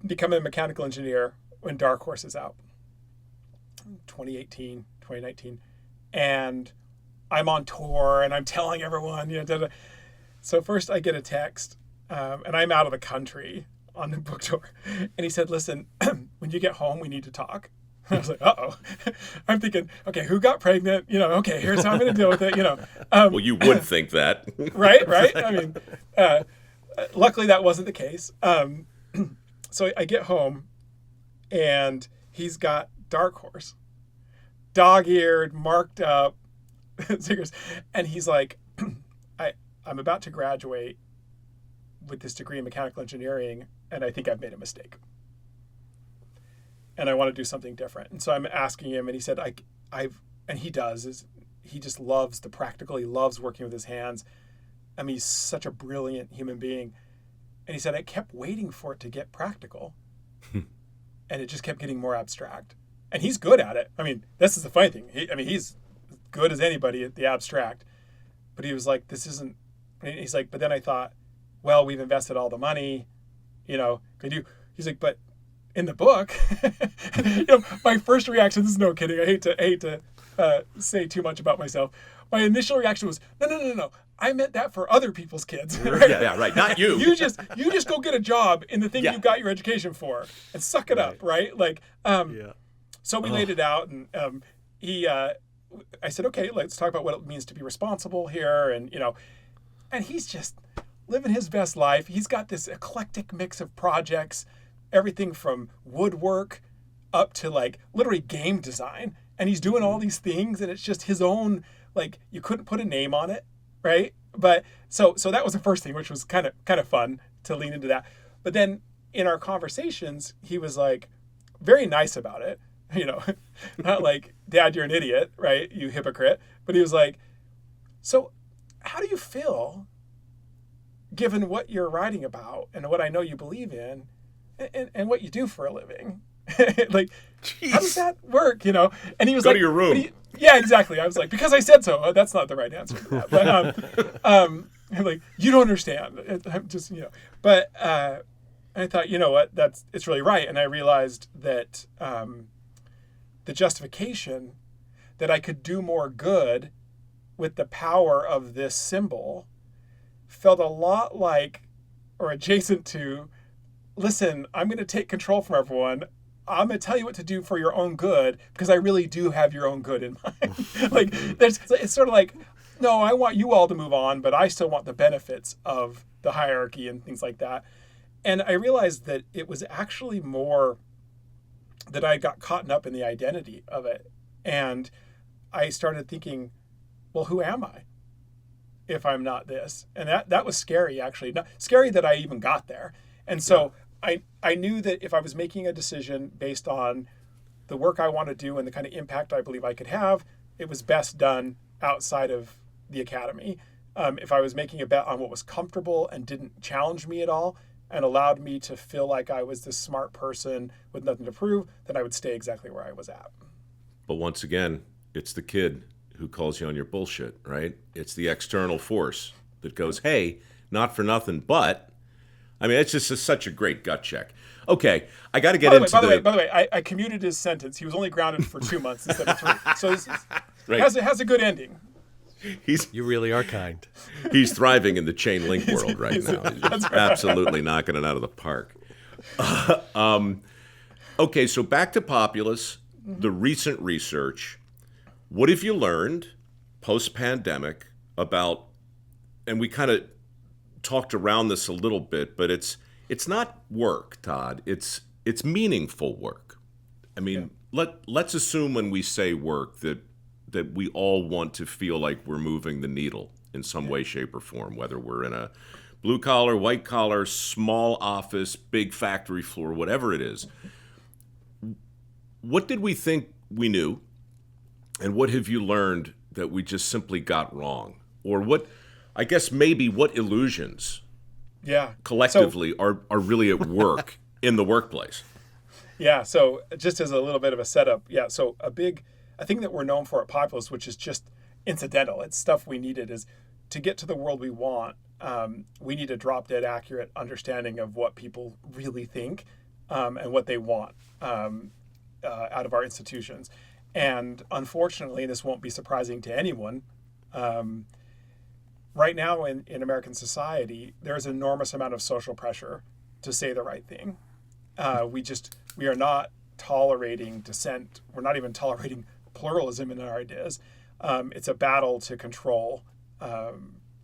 becoming a mechanical engineer when Dark Horse is out, 2019. And I'm on tour and I'm telling everyone, So first I get a text, and I'm out of the country on the book tour. And he said, listen, when you get home, we need to talk. I was like, uh-oh. I'm thinking, okay, who got pregnant? Okay, here's how I'm going to deal with it, Well, you would think that. Right? I mean, luckily that wasn't the case. So I get home, and he's got Dark Horse, dog-eared, marked up, stickers. And he's like, I'm about to graduate, with this degree in mechanical engineering, and I think I've made a mistake. And I want to do something different. And so I'm asking him, and he said, and he does, is he just loves the practical. He loves working with his hands. I mean, he's such a brilliant human being. And he said, I kept waiting for it to get practical. And it just kept getting more abstract. And he's good at it. I mean, this is the funny thing. He's good as anybody at the abstract. But he was like, this isn't, he's like, but then I thought, well, we've invested all the money, he's like, but in the book, my first reaction, this is no kidding. I hate to say too much about myself. My initial reaction was, no. I meant that for other people's kids. Right? Yeah, right. Not you. You just go get a job in the thing you got your education for and suck it up, right? Like, so we laid it out, and I said, okay, let's talk about what it means to be responsible here, and he's just living his best life. He's got this eclectic mix of projects, everything from woodwork up to like literally game design, and he's doing all these things, and it's just his own. Like, you couldn't put a name on it. Right. But so that was the first thing, which was kind of fun to lean into that. But then in our conversations, he was like very nice about it, not like, Dad, you're an idiot, right? You hypocrite. But he was like, so how do you feel given what you're writing about and what I know you believe in and what you do for a living? Like, jeez. How does that work? And he was Go like, to your room. Yeah, exactly. I was like, because I said so. That's not the right answer to that. But I'm like, you don't understand. I'm just, But I thought, you know what? It's really right. And I realized that the justification that I could do more good with the power of this symbol felt a lot like, or adjacent to, listen, I'm going to take control from everyone. I'm going to tell you what to do for your own good because I really do have your own good in mind. Like, it's sort of like, no, I want you all to move on, but I still want the benefits of the hierarchy and things like that. And I realized that it was actually more that I got caught up in the identity of it. And I started thinking, well, who am I if I'm not this? And that was scary, actually. Not scary that I even got there. And so I knew that if I was making a decision based on the work I want to do and the kind of impact I believe I could have, it was best done outside of the academy. If I was making a bet on what was comfortable and didn't challenge me at all and allowed me to feel like I was this smart person with nothing to prove, then I would stay exactly where I was at. But once again, it's the kid who calls you on your bullshit, right? It's the external force that goes, hey, not for nothing, but... I mean, it's just such a great gut check. Okay, I got to get into By the way, I commuted his sentence. He was only grounded for 2 months instead of 3. So it has a good ending. You really are kind. He's thriving in the chain link world right now. He's absolutely knocking it out of the park. Okay, so back to Populous, the recent research. What have you learned post-pandemic about, and we kind of talked around this a little bit, but it's not work, Todd. It's meaningful work. I mean, let's assume when we say work that we all want to feel like we're moving the needle in some way, shape, or form, whether we're in a blue collar, white collar, small office, big factory floor, whatever it is. What did we think we knew, and what have you learned that we just simply got wrong? Or what illusions collectively are really at work in the workplace? Yeah, so just as a little bit of a setup, so a thing that we're known for at Populous, which is just incidental, it's stuff we needed, is to get to the world we want, we need a drop-dead accurate understanding of what people really think and what they want out of our institutions. And unfortunately, this won't be surprising to anyone, right now in American society, there's an enormous amount of social pressure to say the right thing. We are not tolerating dissent. We're not even tolerating pluralism in our ideas. It's a battle to control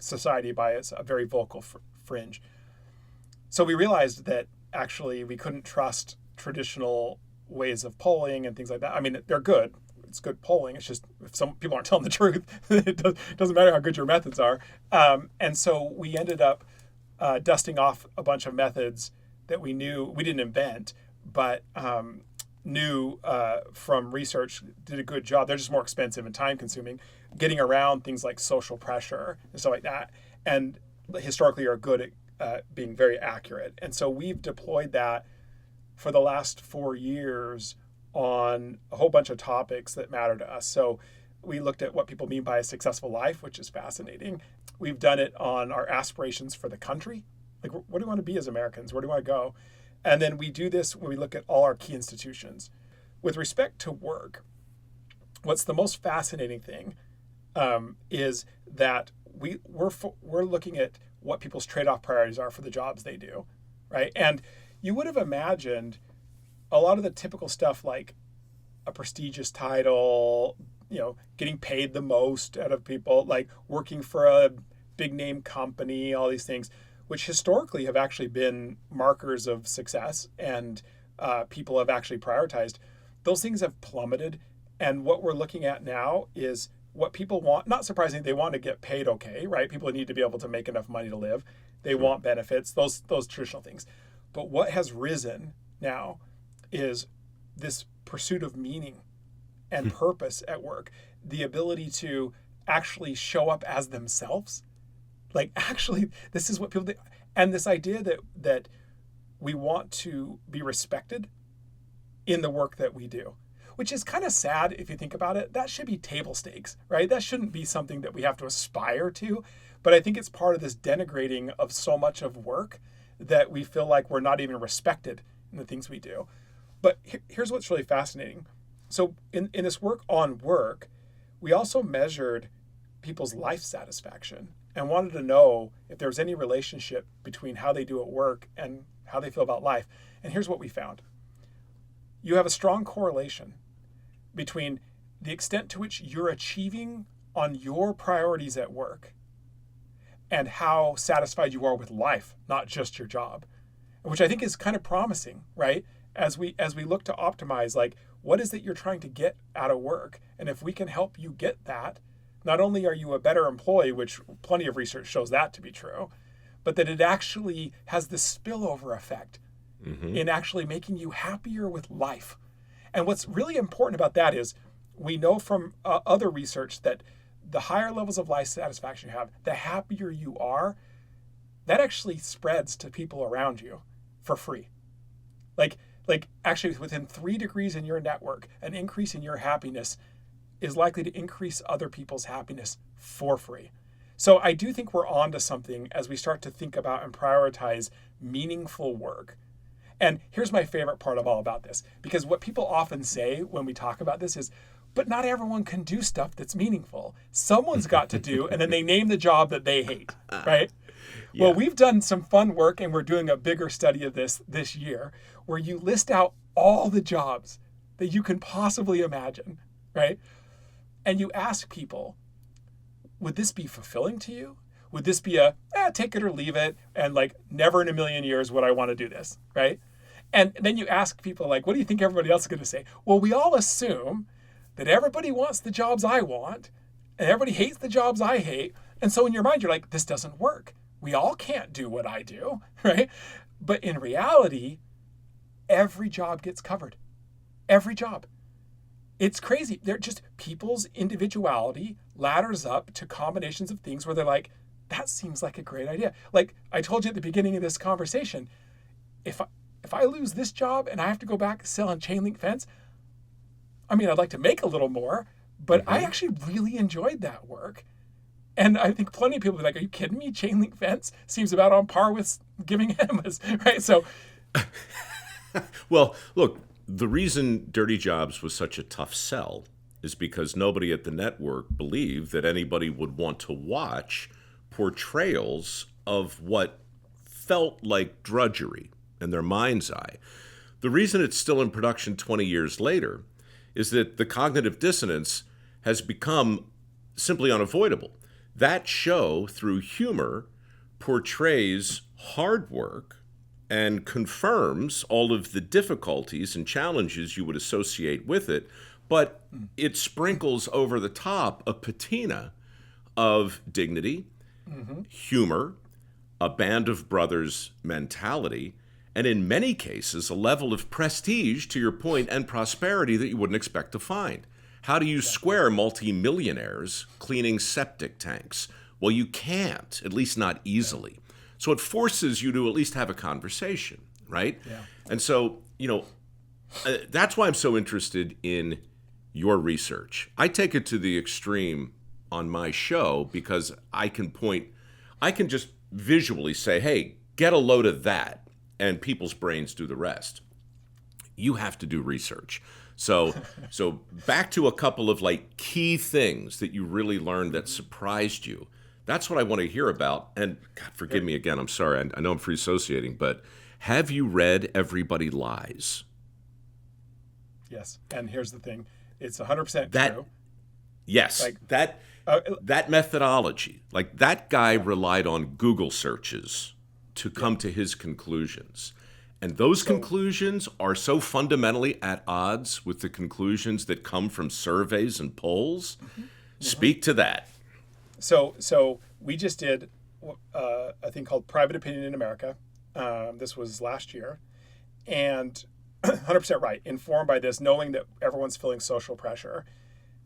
society by a very vocal fringe. So we realized that actually we couldn't trust traditional ways of polling and things like that. I mean, they're good. It's good polling. It's just if some people aren't telling the truth, it doesn't matter how good your methods are. And so we ended up dusting off a bunch of methods that we didn't invent, but knew from research did a good job. They're just more expensive and time consuming, getting around things like social pressure and stuff like that, and historically are good at being very accurate. And so we've deployed that for the last 4 years on a whole bunch of topics that matter to us. So we looked at what people mean by a successful life, which is fascinating. We've done it on our aspirations for the country. Like, what do we want to be as Americans? Where do we want to go? And then we do this when we look at all our key institutions. With respect to work, what's the most fascinating thing is that we're looking at what people's trade-off priorities are for the jobs they do, right? And you would have imagined a lot of the typical stuff like a prestigious title, getting paid the most out of people, like working for a big name company, all these things, which historically have actually been markers of success and people have actually prioritized. Those things have plummeted. And what we're looking at now is what people want. Not surprisingly, they want to get paid okay, right? People need to be able to make enough money to live. They want benefits, those traditional things. But what has risen now is this pursuit of meaning and purpose at work, the ability to actually show up as themselves. Like, actually, this is what people do. And this idea that we want to be respected in the work that we do, which is kind of sad if you think about it. That should be table stakes, right? That shouldn't be something that we have to aspire to. But I think it's part of this denigrating of so much of work that we feel like we're not even respected in the things we do. But here's what's really fascinating. So in this work on work, we also measured people's life satisfaction and wanted to know if there was any relationship between how they do at work and how they feel about life. And here's what we found. You have a strong correlation between the extent to which you're achieving on your priorities at work and how satisfied you are with life, not just your job, which I think is kind of promising, right? As we look to optimize, like, what is it you're trying to get out of work? And if we can help you get that, not only are you a better employee, which plenty of research shows that to be true, but that it actually has this spillover effect in actually making you happier with life. And what's really important about that is we know from other research that the higher levels of life satisfaction you have, the happier you are, that actually spreads to people around you for free. Like actually within 3 degrees in your network, an increase in your happiness is likely to increase other people's happiness for free. So I do think we're on to something as we start to think about and prioritize meaningful work. And here's my favorite part of all about this, because what people often say when we talk about this is, but not everyone can do stuff that's meaningful. Someone's got to do, and then they name the job that they hate, right? Yeah. Well, we've done some fun work, and we're doing a bigger study of this year, where you list out all the jobs that you can possibly imagine, right? And you ask people, would this be fulfilling to you? Would this be a, take it or leave it, and like, never in a million years would I want to do this, right? And then you ask people, like, what do you think everybody else is going to say? Well, we all assume that everybody wants the jobs I want, and everybody hates the jobs I hate. And so in your mind, you're like, this doesn't work. We all can't do what I do, right? But in reality, every job gets covered. Every job. It's crazy. They're just people's individuality ladders up to combinations of things where they're like, that seems like a great idea. Like I told you at the beginning of this conversation, if I lose this job and I have to go back selling chain link fence, I mean, I'd like to make a little more, but I actually really enjoyed that work. And I think plenty of people will be like, are you kidding me? Chain link fence seems about on par with giving enemas, right? So, well, look, the reason Dirty Jobs was such a tough sell is because nobody at the network believed that anybody would want to watch portrayals of what felt like drudgery in their mind's eye. The reason it's still in production 20 years later is that the cognitive dissonance has become simply unavoidable. That show, through humor, portrays hard work and confirms all of the difficulties and challenges you would associate with it, but it sprinkles over the top a patina of dignity, humor, a band of brothers mentality, and in many cases, a level of prestige, to your point, and prosperity that you wouldn't expect to find. How do you square multimillionaires cleaning septic tanks? Well, you can't, at least not easily. So it forces you to at least have a conversation, right? Yeah. And so, that's why I'm so interested in your research. I take it to the extreme on my show because I can just visually say, hey, get a load of that, and people's brains do the rest. You have to do research. So back to a couple of key things that you really learned that surprised you. That's what I want to hear about. And God, forgive me again. I'm sorry. I know I'm free associating, but have you read Everybody Lies? Yes. And here's the thing. It's 100% true. Yes. That methodology, that guy relied on Google searches to come to his conclusions. And those conclusions are so fundamentally at odds with the conclusions that come from surveys and polls. Mm-hmm. Speak to that. So we just did a thing called Private Opinion in America. This was last year. And 100% right, informed by this, knowing that everyone's feeling social pressure.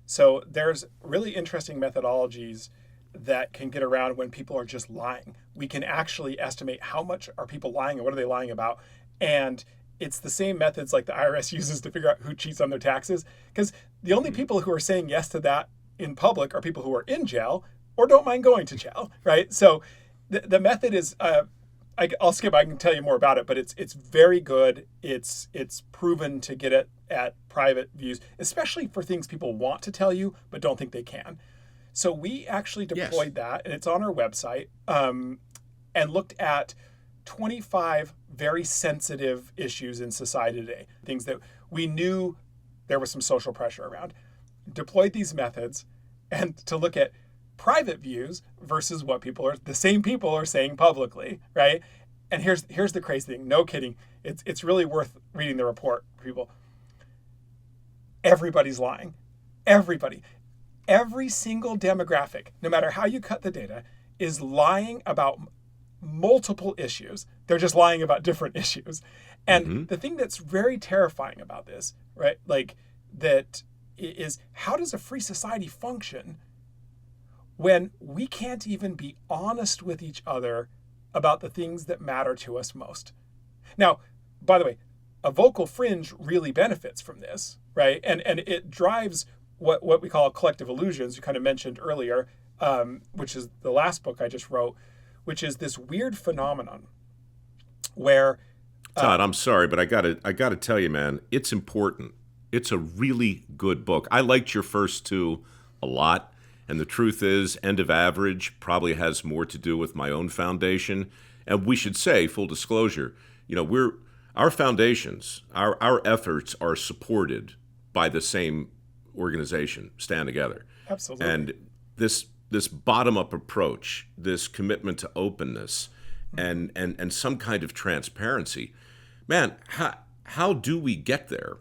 So there's really interesting methodologies that can get around when people are just lying. We can actually estimate how much are people lying and what are they lying about. And it's the same methods like the IRS uses to figure out who cheats on their taxes. Because the only people who are saying yes to that in public are people who are in jail or don't mind going to jail, right? So the method is, I'll skip, I can tell you more about it, but it's very good. It's proven to get at private views, especially for things people want to tell you but don't think they can. So we actually deployed that, and it's on our website, and looked at 25 very sensitive issues in society today, things that we knew there was some social pressure around. Deployed these methods and to look at private views versus what the same people are saying publicly, right? And here's the crazy thing, no kidding. It's really worth reading the report, people. Everybody's lying. Everybody. Every single demographic, no matter how you cut the data, is lying about multiple issues. They're just lying about different issues. And the thing that's very terrifying about this, right, that is how does a free society function when we can't even be honest with each other about the things that matter to us most? Now, by the way, a vocal fringe really benefits from this, right? And it drives what we call collective illusions, you kind of mentioned earlier, which is the last book I just wrote, which is this weird phenomenon where Todd, I'm sorry, but I gotta tell you, man, it's important. It's a really good book. I liked your first two a lot, and the truth is, End of Average probably has more to do with my own foundation. And we should say, full disclosure, our foundations, our efforts are supported by the same organization, Stand Together. Absolutely. And this bottom-up approach, this commitment to openness, and some kind of transparency, man, how do we get there?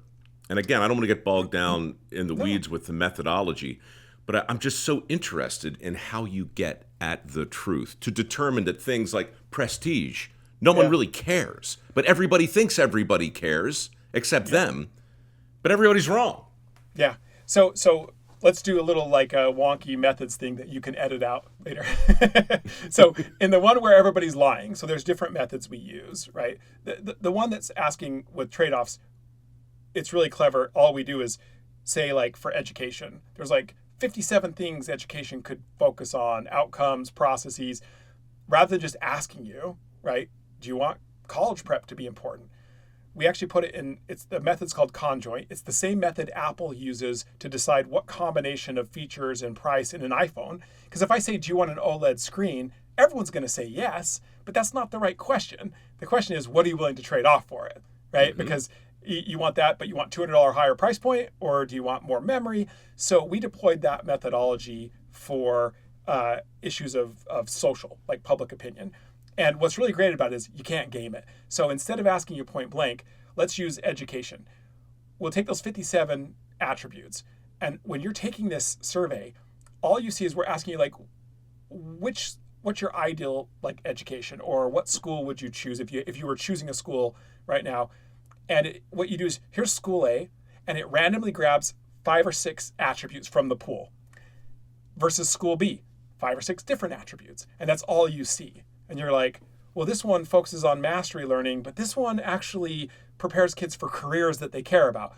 And again, I don't want to get bogged down in the weeds with the methodology, but I'm just so interested in how you get at the truth to determine that things like prestige, no one really cares, but everybody thinks everybody cares except them, but everybody's wrong. Yeah. So let's do a little wonky methods thing that you can edit out later. So in the one where everybody's lying, so there's different methods we use, right? The one that's asking with trade-offs, it's really clever. All we do is say for education, there's 57 things education could focus on, outcomes, processes, rather than just asking you, right? Do you want college prep to be important? We actually put it in, the method's called conjoint. It's the same method Apple uses to decide what combination of features and price in an iPhone. Because if I say, do you want an OLED screen? Everyone's going to say yes, but that's not the right question. The question is, what are you willing to trade off for it, right? Mm-hmm. Because you want that, but you want $200 higher price point, or do you want more memory? So we deployed that methodology for issues of social, like public opinion. And what's really great about it is you can't game it. So instead of asking you point blank, let's use education. We'll take those 57 attributes. And when you're taking this survey, all you see is we're asking you which what's your ideal like education, or what school would you choose if you were choosing a school right now? And what you do is, here's school A, and it randomly grabs 5 or 6 attributes from the pool, versus school B, 5 or 6 different attributes, and that's all you see. And you're like, well, this one focuses on mastery learning, but this one actually prepares kids for careers that they care about.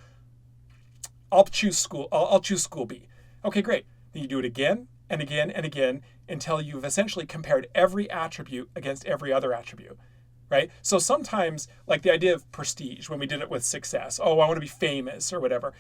I'll choose school B. Okay, great. Then you do it again and again and again until you've essentially compared every attribute against every other attribute, right? So sometimes, like the idea of prestige, when we did it with success, oh, I want to be famous or whatever.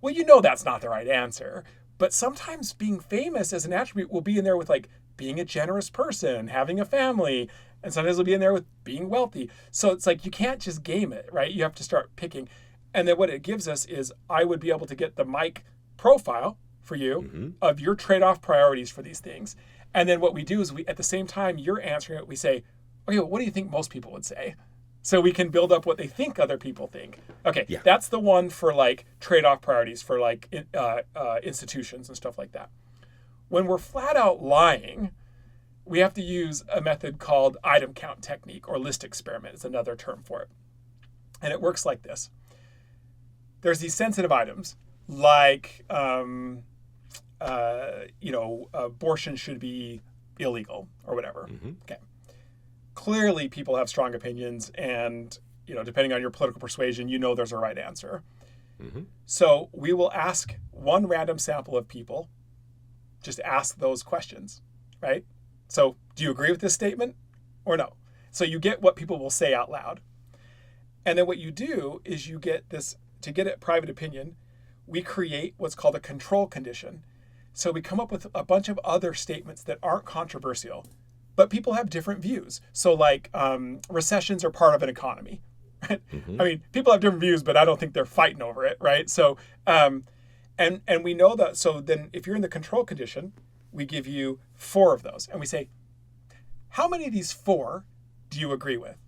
Well, you know that's not the right answer. But sometimes being famous as an attribute will be in there with like being a generous person, having a family, and sometimes it'll be in there with being wealthy. So it's like you can't just game it, right? You have to start picking. And then what it gives us is I would be able to get the Mike profile for you of your trade-off priorities for these things. And then what we do is we, at the same time you're answering it, we say, okay, well, what do you think most people would say? So we can build up what they think other people think. Okay, That's the one for like trade-off priorities for like institutions and stuff like that. When we're flat out lying, we have to use a method called item count technique, or list experiment is another term for it. And it works like this. There's these sensitive items like, abortion should be illegal or whatever. Okay. Clearly people have strong opinions, and, depending on your political persuasion, there's a right answer. So we will ask one random sample of people, just ask those questions, right? So do you agree with this statement or no? So you get what people will say out loud. And then what you do is you get this, to get at private opinion, we create what's called a control condition. So we come up with a bunch of other statements that aren't controversial, but people have different views. So like recessions are part of an economy, right? I mean, people have different views, but I don't think they're fighting over it, right? So, and we know that. So then if you're in the control condition, we give you 4 of those. And we say, how many of these 4 do you agree with?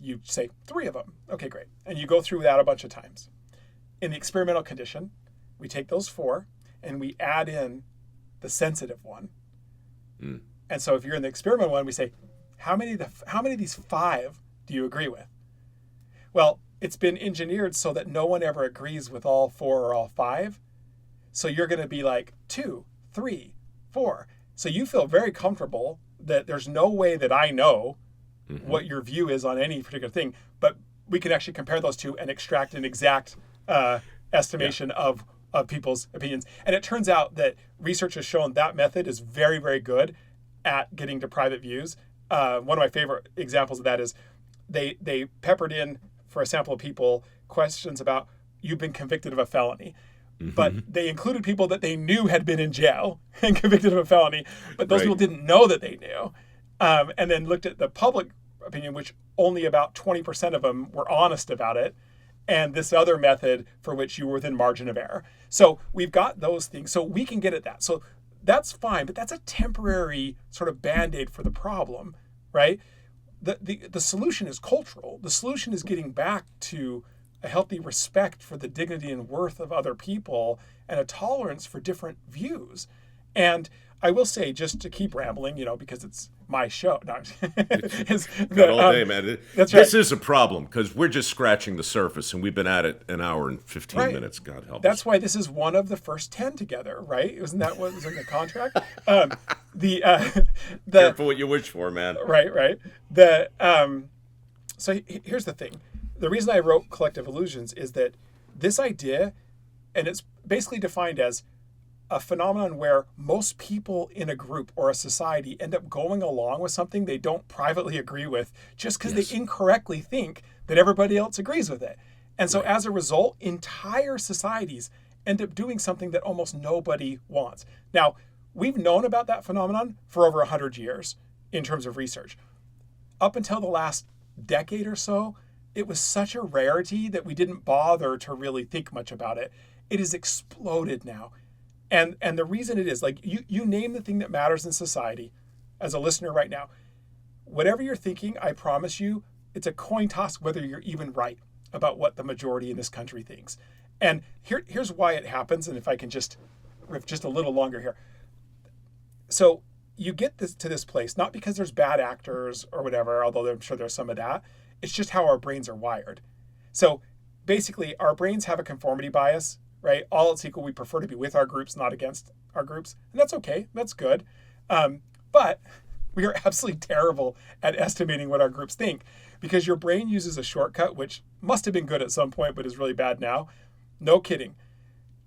You say 3 of them. Okay, great. And you go through that a bunch of times. In the experimental condition, we take those 4 and we add in the sensitive one. And so if you're in the experimental one, we say, how many of these 5 do you agree with? Well, it's been engineered so that no one ever agrees with all 4 or all 5. So you're going to be like 2, 3, 4. So you feel very comfortable that there's no way that I know what your view is on any particular thing, but we can actually compare those two and extract an exact estimation of people's opinions. And it turns out that research has shown that method is very, very good at getting to private views. One of my favorite examples of that is they peppered in for a sample of people questions about, you've been convicted of a felony. But they included people that they knew had been in jail and convicted of a felony, but those people didn't know that they knew. And then looked at the public opinion, which only about 20% of them were honest about it, and this other method for which you were within margin of error. So we've got those things, so we can get at that. So that's fine, but that's a temporary sort of Band-Aid for the problem, right? The solution is cultural. The solution is getting back to a healthy respect for the dignity and worth of other people and a tolerance for different views. And I will say, just to keep rambling, because it's my show. No, got all day, man. That's right. This is a problem because we're just scratching the surface, and we've been at it an hour and 15 minutes. God help us. That's why this is one of the first 10 together, right? Isn't that what was in the contract? Careful what you wish for, man. Right. So here's the thing. The reason I wrote Collective Illusions is that this idea, and it's basically defined as a phenomenon where most people in a group or a society end up going along with something they don't privately agree with just because they incorrectly think that everybody else agrees with it. And so as a result, entire societies end up doing something that almost nobody wants. Now, we've known about that phenomenon for over 100 years in terms of research. Up until the last decade or so, it was such a rarity that we didn't bother to really think much about it. It has exploded now. And the reason it is, like, you name the thing that matters in society as a listener right now. Whatever you're thinking, I promise you, it's a coin toss whether you're even right about what the majority in this country thinks. And here's why it happens, and if I can just riff just a little longer here. So you get to this place, not because there's bad actors or whatever, although I'm sure there's some of that. It's just how our brains are wired. So basically, our brains have a conformity bias, right? All else equal, we prefer to be with our groups, not against our groups. And that's okay. That's good. But we are absolutely terrible at estimating what our groups think, because your brain uses a shortcut, which must have been good at some point, but is really bad now. No kidding.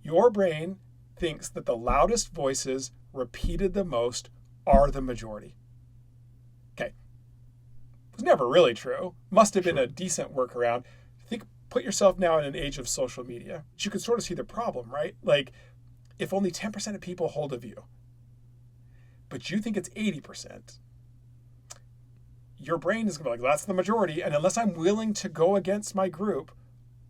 Your brain thinks that the loudest voices repeated the most are the majority. Okay. It was never really true. Must have been a decent workaround. Put yourself now in an age of social media. You can sort of see the problem, right? Like, if only 10% of people hold a view, but you think it's 80%, your brain is going to be like, that's the majority. And unless I'm willing to go against my group,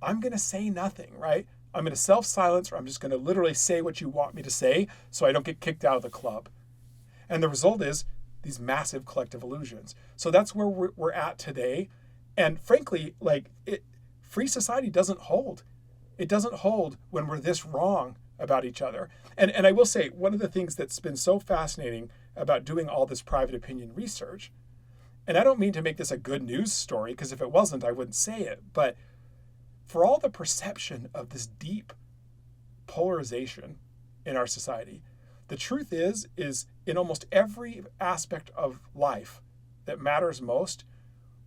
I'm going to say nothing, right? I'm going to self-silence, or I'm just going to literally say what you want me to say so I don't get kicked out of the club. And the result is these massive collective illusions. So that's where we're at today. And frankly, free society doesn't hold. It doesn't hold when we're this wrong about each other. And I will say, one of the things that's been so fascinating about doing all this private opinion research, and I don't mean to make this a good news story, because if it wasn't, I wouldn't say it, but for all the perception of this deep polarization in our society, the truth is in almost every aspect of life that matters most,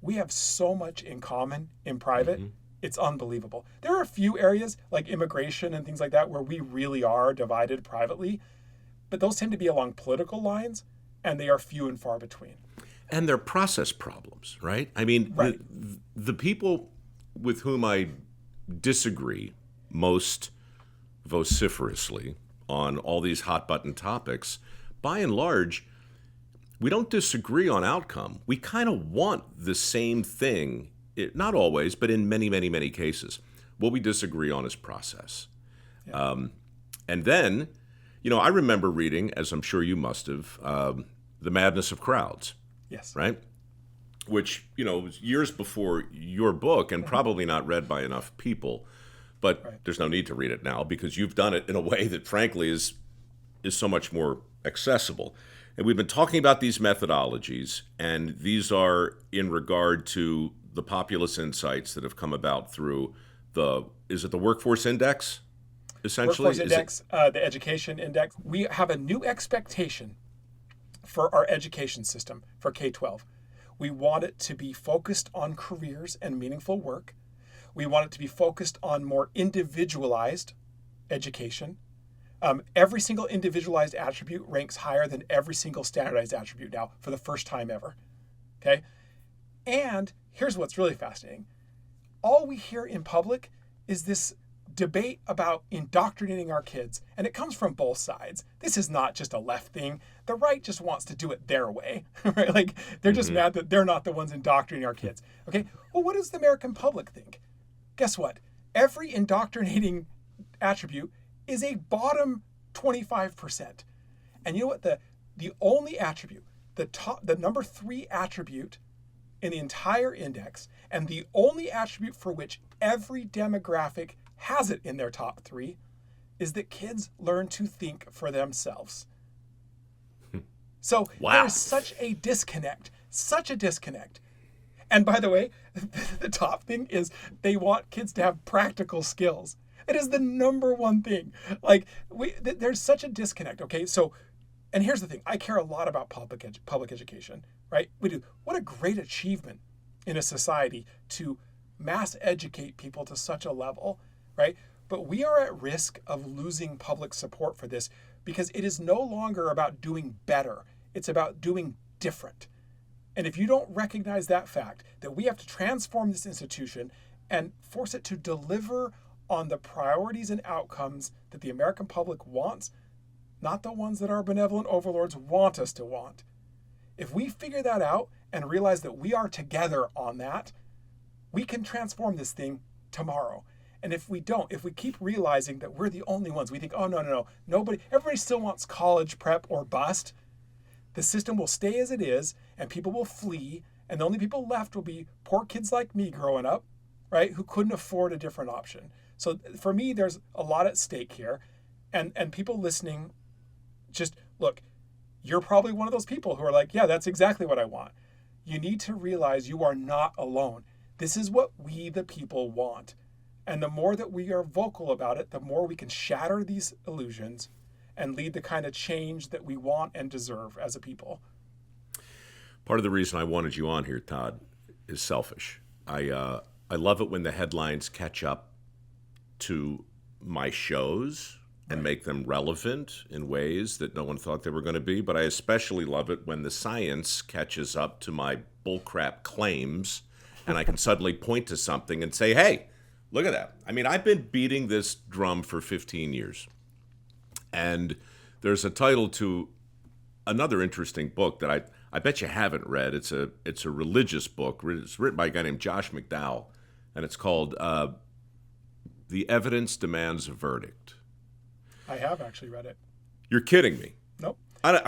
we have so much in common in private. Mm-hmm. It's unbelievable. There are a few areas like immigration and things like that where we really are divided privately, but those tend to be along political lines, and they are few and far between. And they're process problems, right? I mean, right. The people with whom I disagree most vociferously on all these hot button topics, by and large, we don't disagree on outcome. We kind of want the same thing. Not always, but in many, many, many cases. What we disagree on is process. Yeah. And then, I remember reading, as I'm sure you must have, The Madness of Crowds. Yes. Right? Which, was years before your book and probably not read by enough people. But right. There's no need to read it now because you've done it in a way that, frankly, is so much more accessible. And we've been talking about these methodologies, and these are in regard to the populist insights that have come about through the Workforce Index, essentially? Workforce Index, the Education Index. We have a new expectation for our education system for K-12. We want it to be focused on careers and meaningful work. We want it to be focused on more individualized education. Every single individualized attribute ranks higher than every single standardized attribute now for the first time ever. Okay? And here's what's really fascinating. All we hear in public is this debate about indoctrinating our kids, and it comes from both sides. This is not just a left thing. The right just wants to do it their way, right? Like, they're just mad that they're not the ones indoctrinating our kids. Okay, well, what does the American public think? Guess what? Every indoctrinating attribute is a bottom 25%. And you know what? The only attribute, the number 3 attribute in the entire index, and the only attribute for which every demographic has it in their top 3, is that kids learn to think for themselves. So wow. There's such a disconnect. And by the way, the top thing is they want kids to have practical skills. It is the number one thing. Like, there's such a disconnect. Okay, so, and here's the thing. I care a lot about public education, right? We do. What a great achievement in a society to mass educate people to such a level, right? But we are at risk of losing public support for this because it is no longer about doing better. It's about doing different. And if you don't recognize that fact, that we have to transform this institution and force it to deliver on the priorities and outcomes that the American public wants, not the ones that our benevolent overlords want us to want. If we figure that out and realize that we are together on that, we can transform this thing tomorrow. And if we don't, if we keep realizing that we're the only ones, we think, oh, no, nobody, everybody still wants college prep or bust, the system will stay as it is, and people will flee, and the only people left will be poor kids like me growing up, right, who couldn't afford a different option. So for me, there's a lot at stake here, and people listening, just look, you're probably one of those people who are like, yeah, that's exactly what I want. You need to realize you are not alone. This is what we, the people, want. And the more that we are vocal about it, the more we can shatter these illusions and lead the kind of change that we want and deserve as a people. Part of the reason I wanted you on here, Todd, is selfish. I love it when the headlines catch up to my shows and make them relevant in ways that no one thought they were going to be. But I especially love it when the science catches up to my bullcrap claims and I can suddenly point to something and say, hey, look at that. I mean, I've been beating this drum for 15 years. And there's a title to another interesting book that I bet you haven't read. It's a religious book. It's written by a guy named Josh McDowell, and it's called The Evidence Demands a Verdict. I have actually read it. You're kidding me. Nope. Well,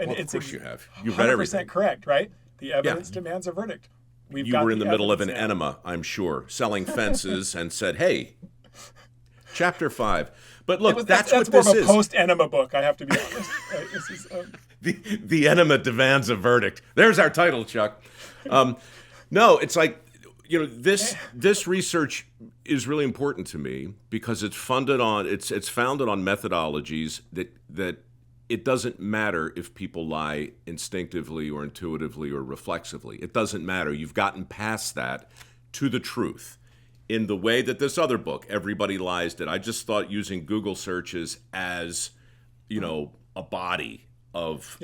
And of course you have. You've read everything. 100% correct, right? The evidence demands a verdict. You were in the middle of an enema, I'm sure, selling fences and said, hey, chapter 5. But look, that's what this is. That's more of a post-enema book, I have to be honest. This is, The enema demands a verdict. There's our title, Chuck. No, it's like, this research is really important to me because it's founded on methodologies that it doesn't matter if people lie instinctively or intuitively or reflexively. It doesn't matter. You've gotten past that to the truth in the way that this other book, Everybody Lies, did. I just thought using Google searches as, a body of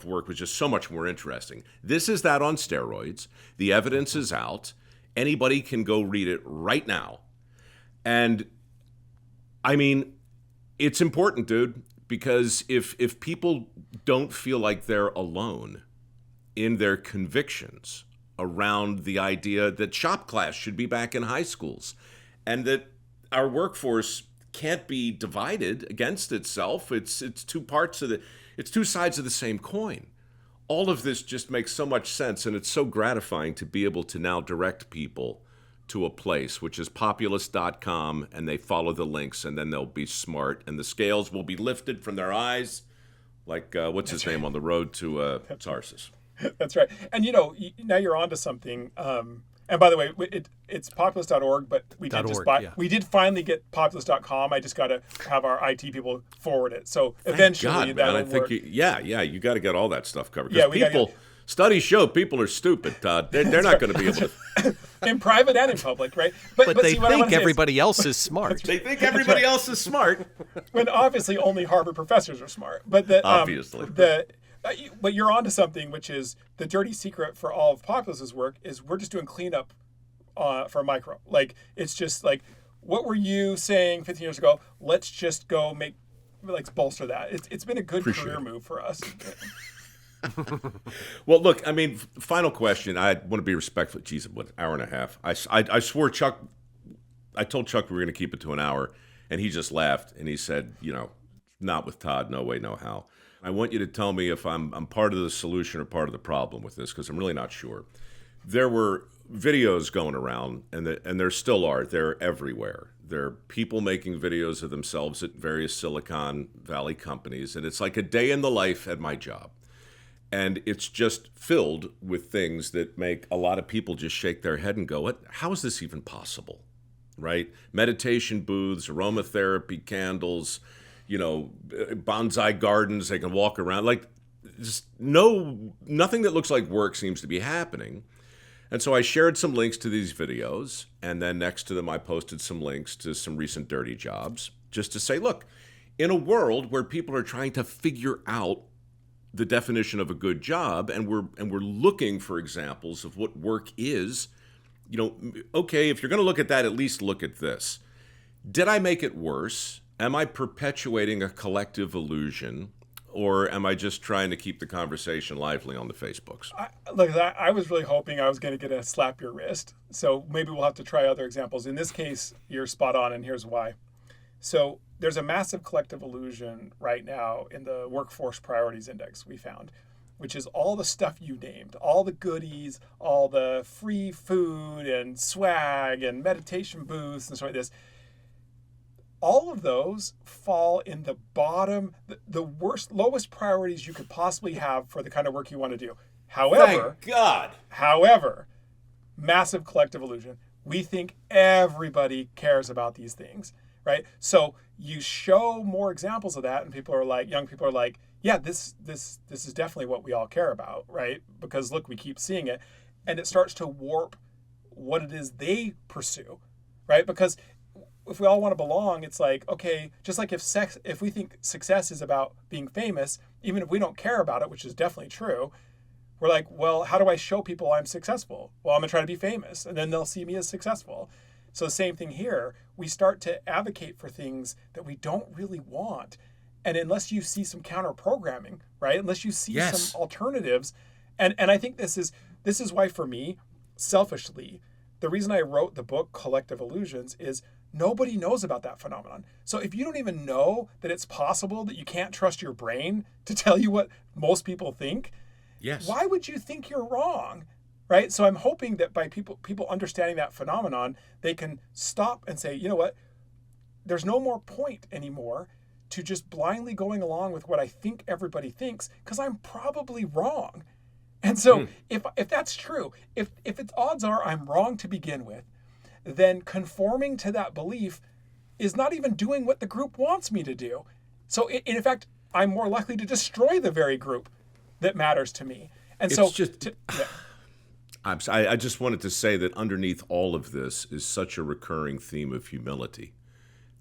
work was just so much more interesting. This is that on steroids. The evidence is out. Anybody can go read it right now. And I mean, it's important, dude, because if people don't feel like they're alone in their convictions around the idea that shop class should be back in high schools and that our workforce can't be divided against itself, it's two sides of the same coin. All of this just makes so much sense, and it's so gratifying to be able to now direct people to a place, which is populist.com, and they follow the links, and then they'll be smart, and the scales will be lifted from their eyes, like, what's his name on the road to Tarsus. That's right. And, now you're onto something. And by the way, it's populist.org, but we did finally get populist.com. I just got to have our IT people forward it. So eventually that'll work. You got to get all that stuff covered. Because studies show people are stupid, Todd. They're not going to be able to. In private and in public, right? But they think everybody else is smart. They think everybody else is smart. When obviously only Harvard professors are smart. But obviously. But you're onto something, which is the dirty secret for all of Populist's work is we're just doing cleanup for micro. Like, it's just like, what were you saying 15 years ago? Let's just go bolster that. It's been a good career move for us. Well, look, I mean, final question. I want to be respectful. Geez, what, hour and a half? I swore Chuck, I told Chuck we were going to keep it to an hour, and he just laughed, and he said, not with Todd, no way, no how. I want you to tell me if I'm part of the solution or part of the problem with this, because I'm really not sure. There were videos going around, and there still are. They're everywhere. There are people making videos of themselves at various Silicon Valley companies, and it's like a day in the life at my job. And it's just filled with things that make a lot of people just shake their head and go, how is this even possible, right? Meditation booths, aromatherapy candles, bonsai gardens, they can walk around. Like, just nothing that looks like work seems to be happening. And so I shared some links to these videos, and then next to them I posted some links to some recent dirty jobs, just to say, look, in a world where people are trying to figure out the definition of a good job, and we're looking for examples of what work is, okay, if you're going to look at that, at least look at this. Did I make it worse? Am I perpetuating a collective illusion, or am I just trying to keep the conversation lively on the Facebooks? I was really hoping I was going to get a slap your wrist, so maybe we'll have to try other examples. In this case, you're spot on, and here's why. So there's a massive collective illusion right now in the Workforce Priorities Index we found, which is all the stuff you named, all the goodies, all the free food and swag and meditation booths and stuff like this. all of those fall in the bottom, the worst, lowest priorities you could possibly have for the kind of work you want to do. However, Thank God. However, massive collective illusion. We think everybody cares about these things, right? So you show more examples of that, and people are like, young people are like, yeah, this is definitely what we all care about, right? Because look, we keep seeing it, and it starts to warp what it is they pursue, right? Because if we all want to belong, it's like, okay, just like if we think success is about being famous, even if we don't care about it, which is definitely true, we're like, well, how do I show people I'm successful? Well, I'm gonna try to be famous, and then they'll see me as successful. So the same thing here. We start to advocate for things that we don't really want. And unless you see some counter programming, right? Unless you see Yes. some alternatives. And I think this is why, for me, selfishly, the reason I wrote the book Collective Illusions is nobody knows about that phenomenon. So if you don't even know that it's possible that you can't trust your brain to tell you what most people think, Yes. why would you think you're wrong? Right? So I'm hoping that by people understanding that phenomenon, they can stop and say, you know what? There's no more point anymore to just blindly going along with what I think everybody thinks, because I'm probably wrong. And so if that's true, if its odds are I'm wrong to begin with, then conforming to that belief is not even doing what the group wants me to do. So in effect, I'm more likely to destroy the very group that matters to me. And It's so just- I just wanted to say that underneath all of this is such a recurring theme of humility,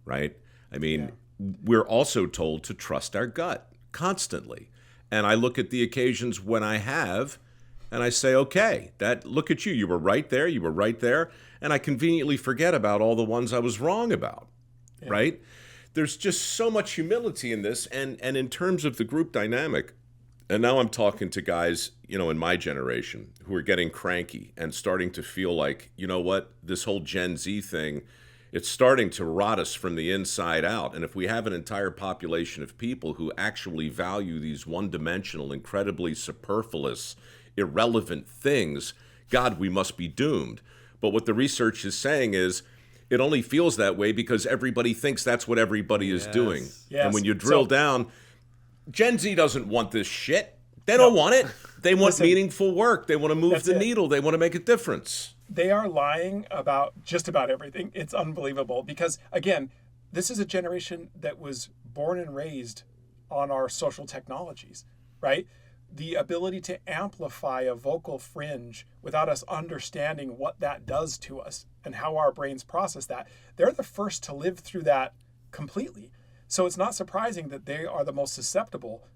right? I mean, we're also told to trust our gut constantly. And I look at the occasions when I have, and I say, okay, look at you. You were right there. You were right there. And I conveniently forget about all the ones I was wrong about, right? There's just so much humility in this. And in terms of the group dynamic, and now I'm talking to guys, in my generation who are getting cranky and starting to feel like, you know what, this whole Gen Z thing, it's starting to rot us from the inside out. And if we have an entire population of people who actually value these one-dimensional, incredibly superfluous, irrelevant things, God, we must be doomed. But what the research is saying is it only feels that way because everybody thinks that's what everybody is doing. Yes. And when you drill down, Gen Z doesn't want this shit. They don't want it. They want meaningful work. They want to move the needle. They want to make a difference. They are lying about just about everything. It's unbelievable because, again, this is a generation that was born and raised on our social technologies, right? The ability to amplify a vocal fringe without us understanding what that does to us and how our brains process that. They're the first to live through that completely. So it's not surprising that they are the most susceptible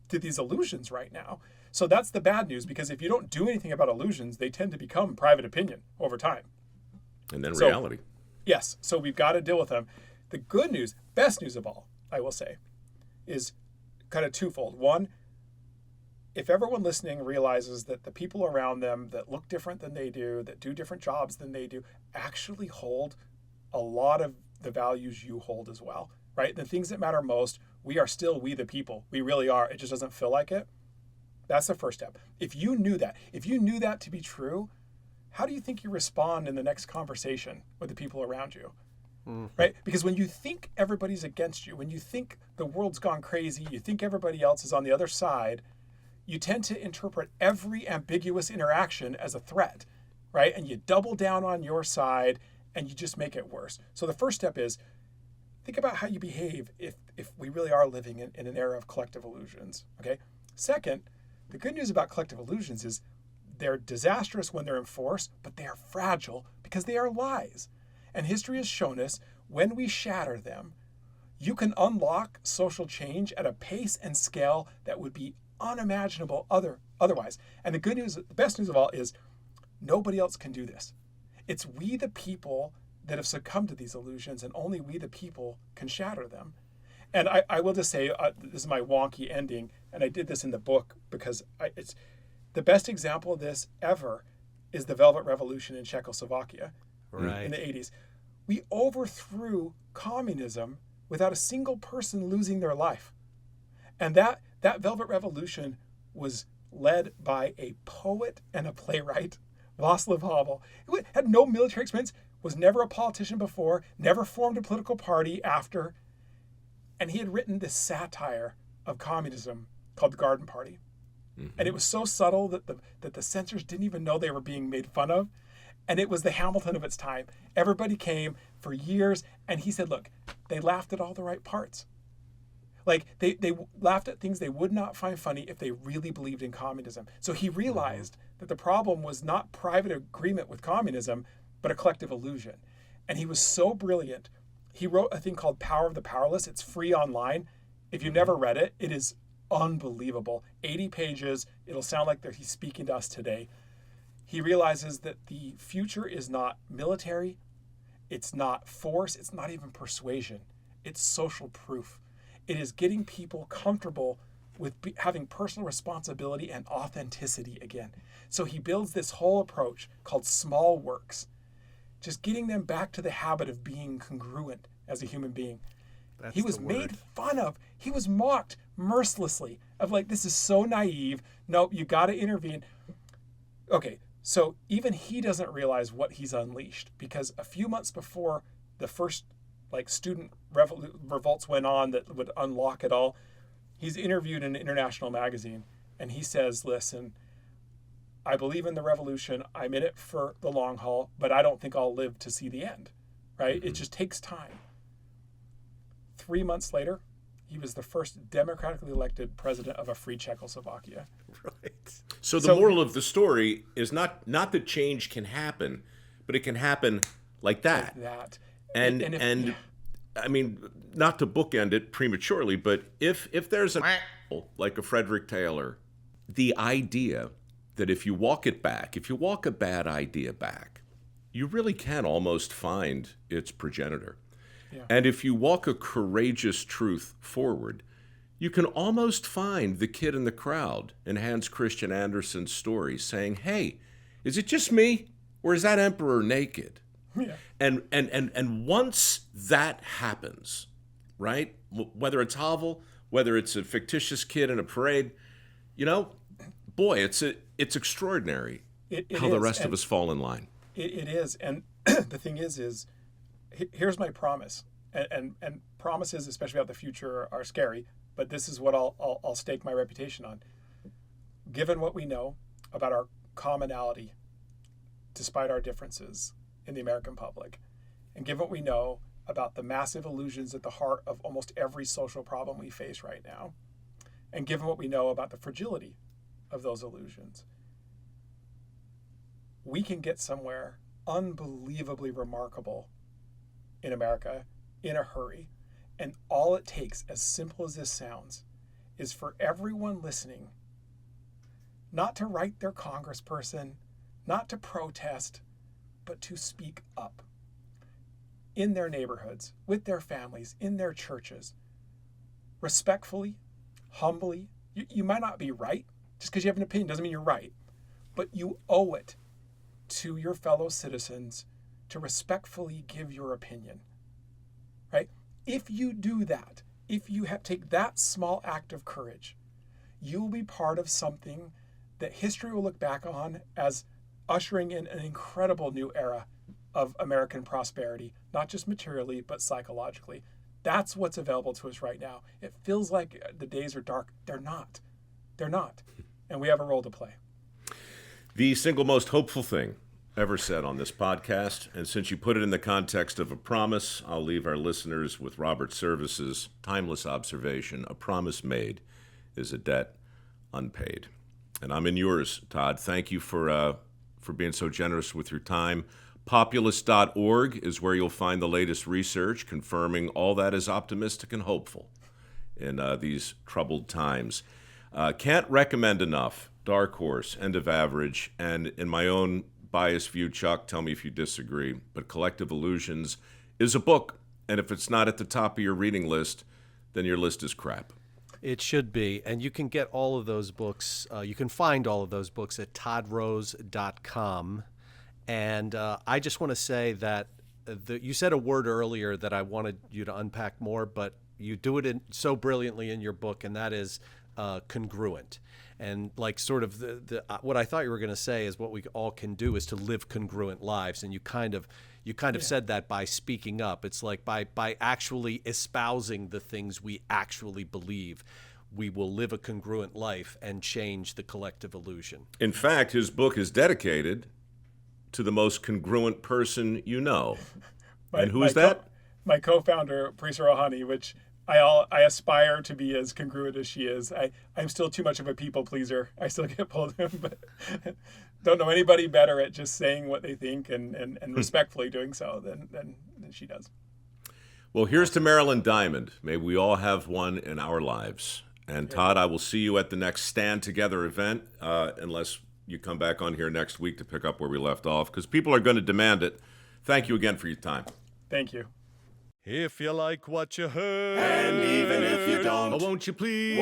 to these illusions right now. So that's the bad news, because if you don't do anything about illusions, they tend to become private opinion over time. And then reality. Yes, so we've got to deal with them. The good news, best news of all, I will say, is kind of twofold. One, if everyone listening realizes that the people around them that look different than they do, that do different jobs than they do, actually hold a lot of the values you hold as well, right? The things that matter most, we are still we the people. We really are. It just doesn't feel like it. That's the first step. If you knew that to be true, how do you think you respond in the next conversation with the people around you? Right? Because when you think everybody's against you, when you think the world's gone crazy, you think everybody else is on the other side, you tend to interpret every ambiguous interaction as a threat, right? And you double down on your side and you just make it worse. So the first step is think about how you behave if we really are living in an era of collective illusions, okay? Second, the good news about collective illusions is they're disastrous when they're enforced, but they are fragile because they are lies. And history has shown us when we shatter them, you can unlock social change at a pace and scale that would be unimaginable otherwise. And the good news, the best news of all is nobody else can do this. It's we the people that have succumbed to these illusions, and only we the people can shatter them. And I will just say, this is my wonky ending, and I did this in the book because it's the best example of this ever is the Velvet Revolution in Czechoslovakia in the 80s. We overthrew communism without a single person losing their life. And that Velvet Revolution was led by a poet and a playwright, Václav Havel. It had no military experience. was never a politician before, never formed a political party after, and he had written this satire of communism called The Garden Party. And it was so subtle that the censors didn't even know they were being made fun of. And it was the Hamilton of its time. Everybody came for years, and he said, look, they laughed at all the right parts. Like, they laughed at things they would not find funny if they really believed in communism. So he realized that the problem was not private agreement with communism, but a collective illusion. And he was so brilliant. He wrote a thing called Power of the Powerless. It's free online. If you've never read it, it is unbelievable. 80 pages. It'll sound like that he's speaking to us today. He realizes that the future is not military. It's not force. It's not even persuasion. It's social proof. It is getting people comfortable with having personal responsibility and authenticity again. So he builds this whole approach called small works, just getting them back to the habit of being congruent as a human being. He was made fun of. He was mocked mercilessly of like, this is so naive. Nope, you got to intervene. Okay, so even he doesn't realize what he's unleashed, because a few months before the first like student revolts went on that would unlock it all, he's interviewed in an international magazine, and he says, listen, I believe in the revolution. I'm in it for the long haul, but I don't think I'll live to see the end, right? It just takes time. 3 months later, he was the first democratically elected president of a free Czechoslovakia. Right. So the moral of the story is not that change can happen, but it can happen like that. And I mean, not to bookend it prematurely, but if there's a like a Frederick Taylor, the idea that if you walk it back, if you walk a bad idea back, you really can almost find its progenitor. Yeah. And if you walk a courageous truth forward, you can almost find the kid in the crowd in Hans Christian Andersen's story saying, hey, is it just me, or is that emperor naked? Yeah. And once that happens, right, whether it's Havel, whether it's a fictitious kid in a parade, you know, boy, it's extraordinary how the rest of us fall in line. It is. And the thing is here's my promise. And promises, especially about the future, are scary, but this is what I'll stake my reputation on. Given what we know about our commonality, despite our differences in the American public, and given what we know about the massive illusions at the heart of almost every social problem we face right now, and given what we know about the fragility of those illusions, we can get somewhere unbelievably remarkable in America in a hurry. And all it takes, as simple as this sounds, is for everyone listening not to write their congressperson, not to protest, but to speak up in their neighborhoods, with their families, in their churches, respectfully, humbly. You might not be right. Just because you have an opinion doesn't mean you're right. But you owe it to your fellow citizens to respectfully give your opinion, right? If you do that, if you take that small act of courage, you'll be part of something that history will look back on as ushering in an incredible new era of American prosperity, not just materially, but psychologically. That's what's available to us right now. It feels like the days are dark. They're not. They're not. And we have a role to play. The single most hopeful thing ever said on this podcast, and since you put it in the context of a promise, I'll leave our listeners with Robert Service's timeless observation: a promise made is a debt unpaid. And I'm in yours, Todd. Thank you for being so generous with your time. Populist.org is where you'll find the latest research confirming all that is optimistic and hopeful in these troubled times. Can't recommend enough Dark Horse, End of Average, and in my own biased view, Chuck, tell me if you disagree, but Collective Illusions is a book, and if it's not at the top of your reading list, then your list is crap. It should be, and you can get all of those books, you can find all of those books at toddrose.com. And I just want to say that you said a word earlier that I wanted you to unpack more, but you do it so brilliantly in your book, and that is congruent. And like sort of what I thought you were going to say is what we all can do is to live congruent lives. And you kind of, You kind of said that by speaking up. It's like by actually espousing the things we actually believe, we will live a congruent life and change the collective illusion. In fact, his book is dedicated to the most congruent person you know. And who is that? My co-founder, Parisa Rohani, which I aspire to be as congruent as she is. I'm still too much of a people pleaser. I still get pulled in, but don't know anybody better at just saying what they think and respectfully doing so than she does. Well, here's to Marilyn Diamond. May we all have one in our lives. And Todd, I will see you at the next Stand Together event, unless you come back on here next week to pick up where we left off, because people are going to demand it. Thank you again for your time. Thank you. If you like what you heard, And even if you don't, Won't you please,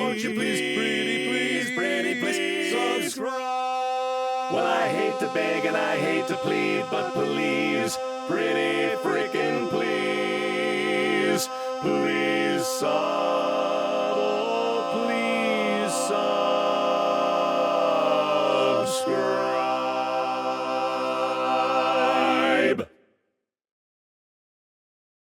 pretty please subscribe. Well, I hate to beg and I hate to plead, but please, pretty freaking please, please subscribe.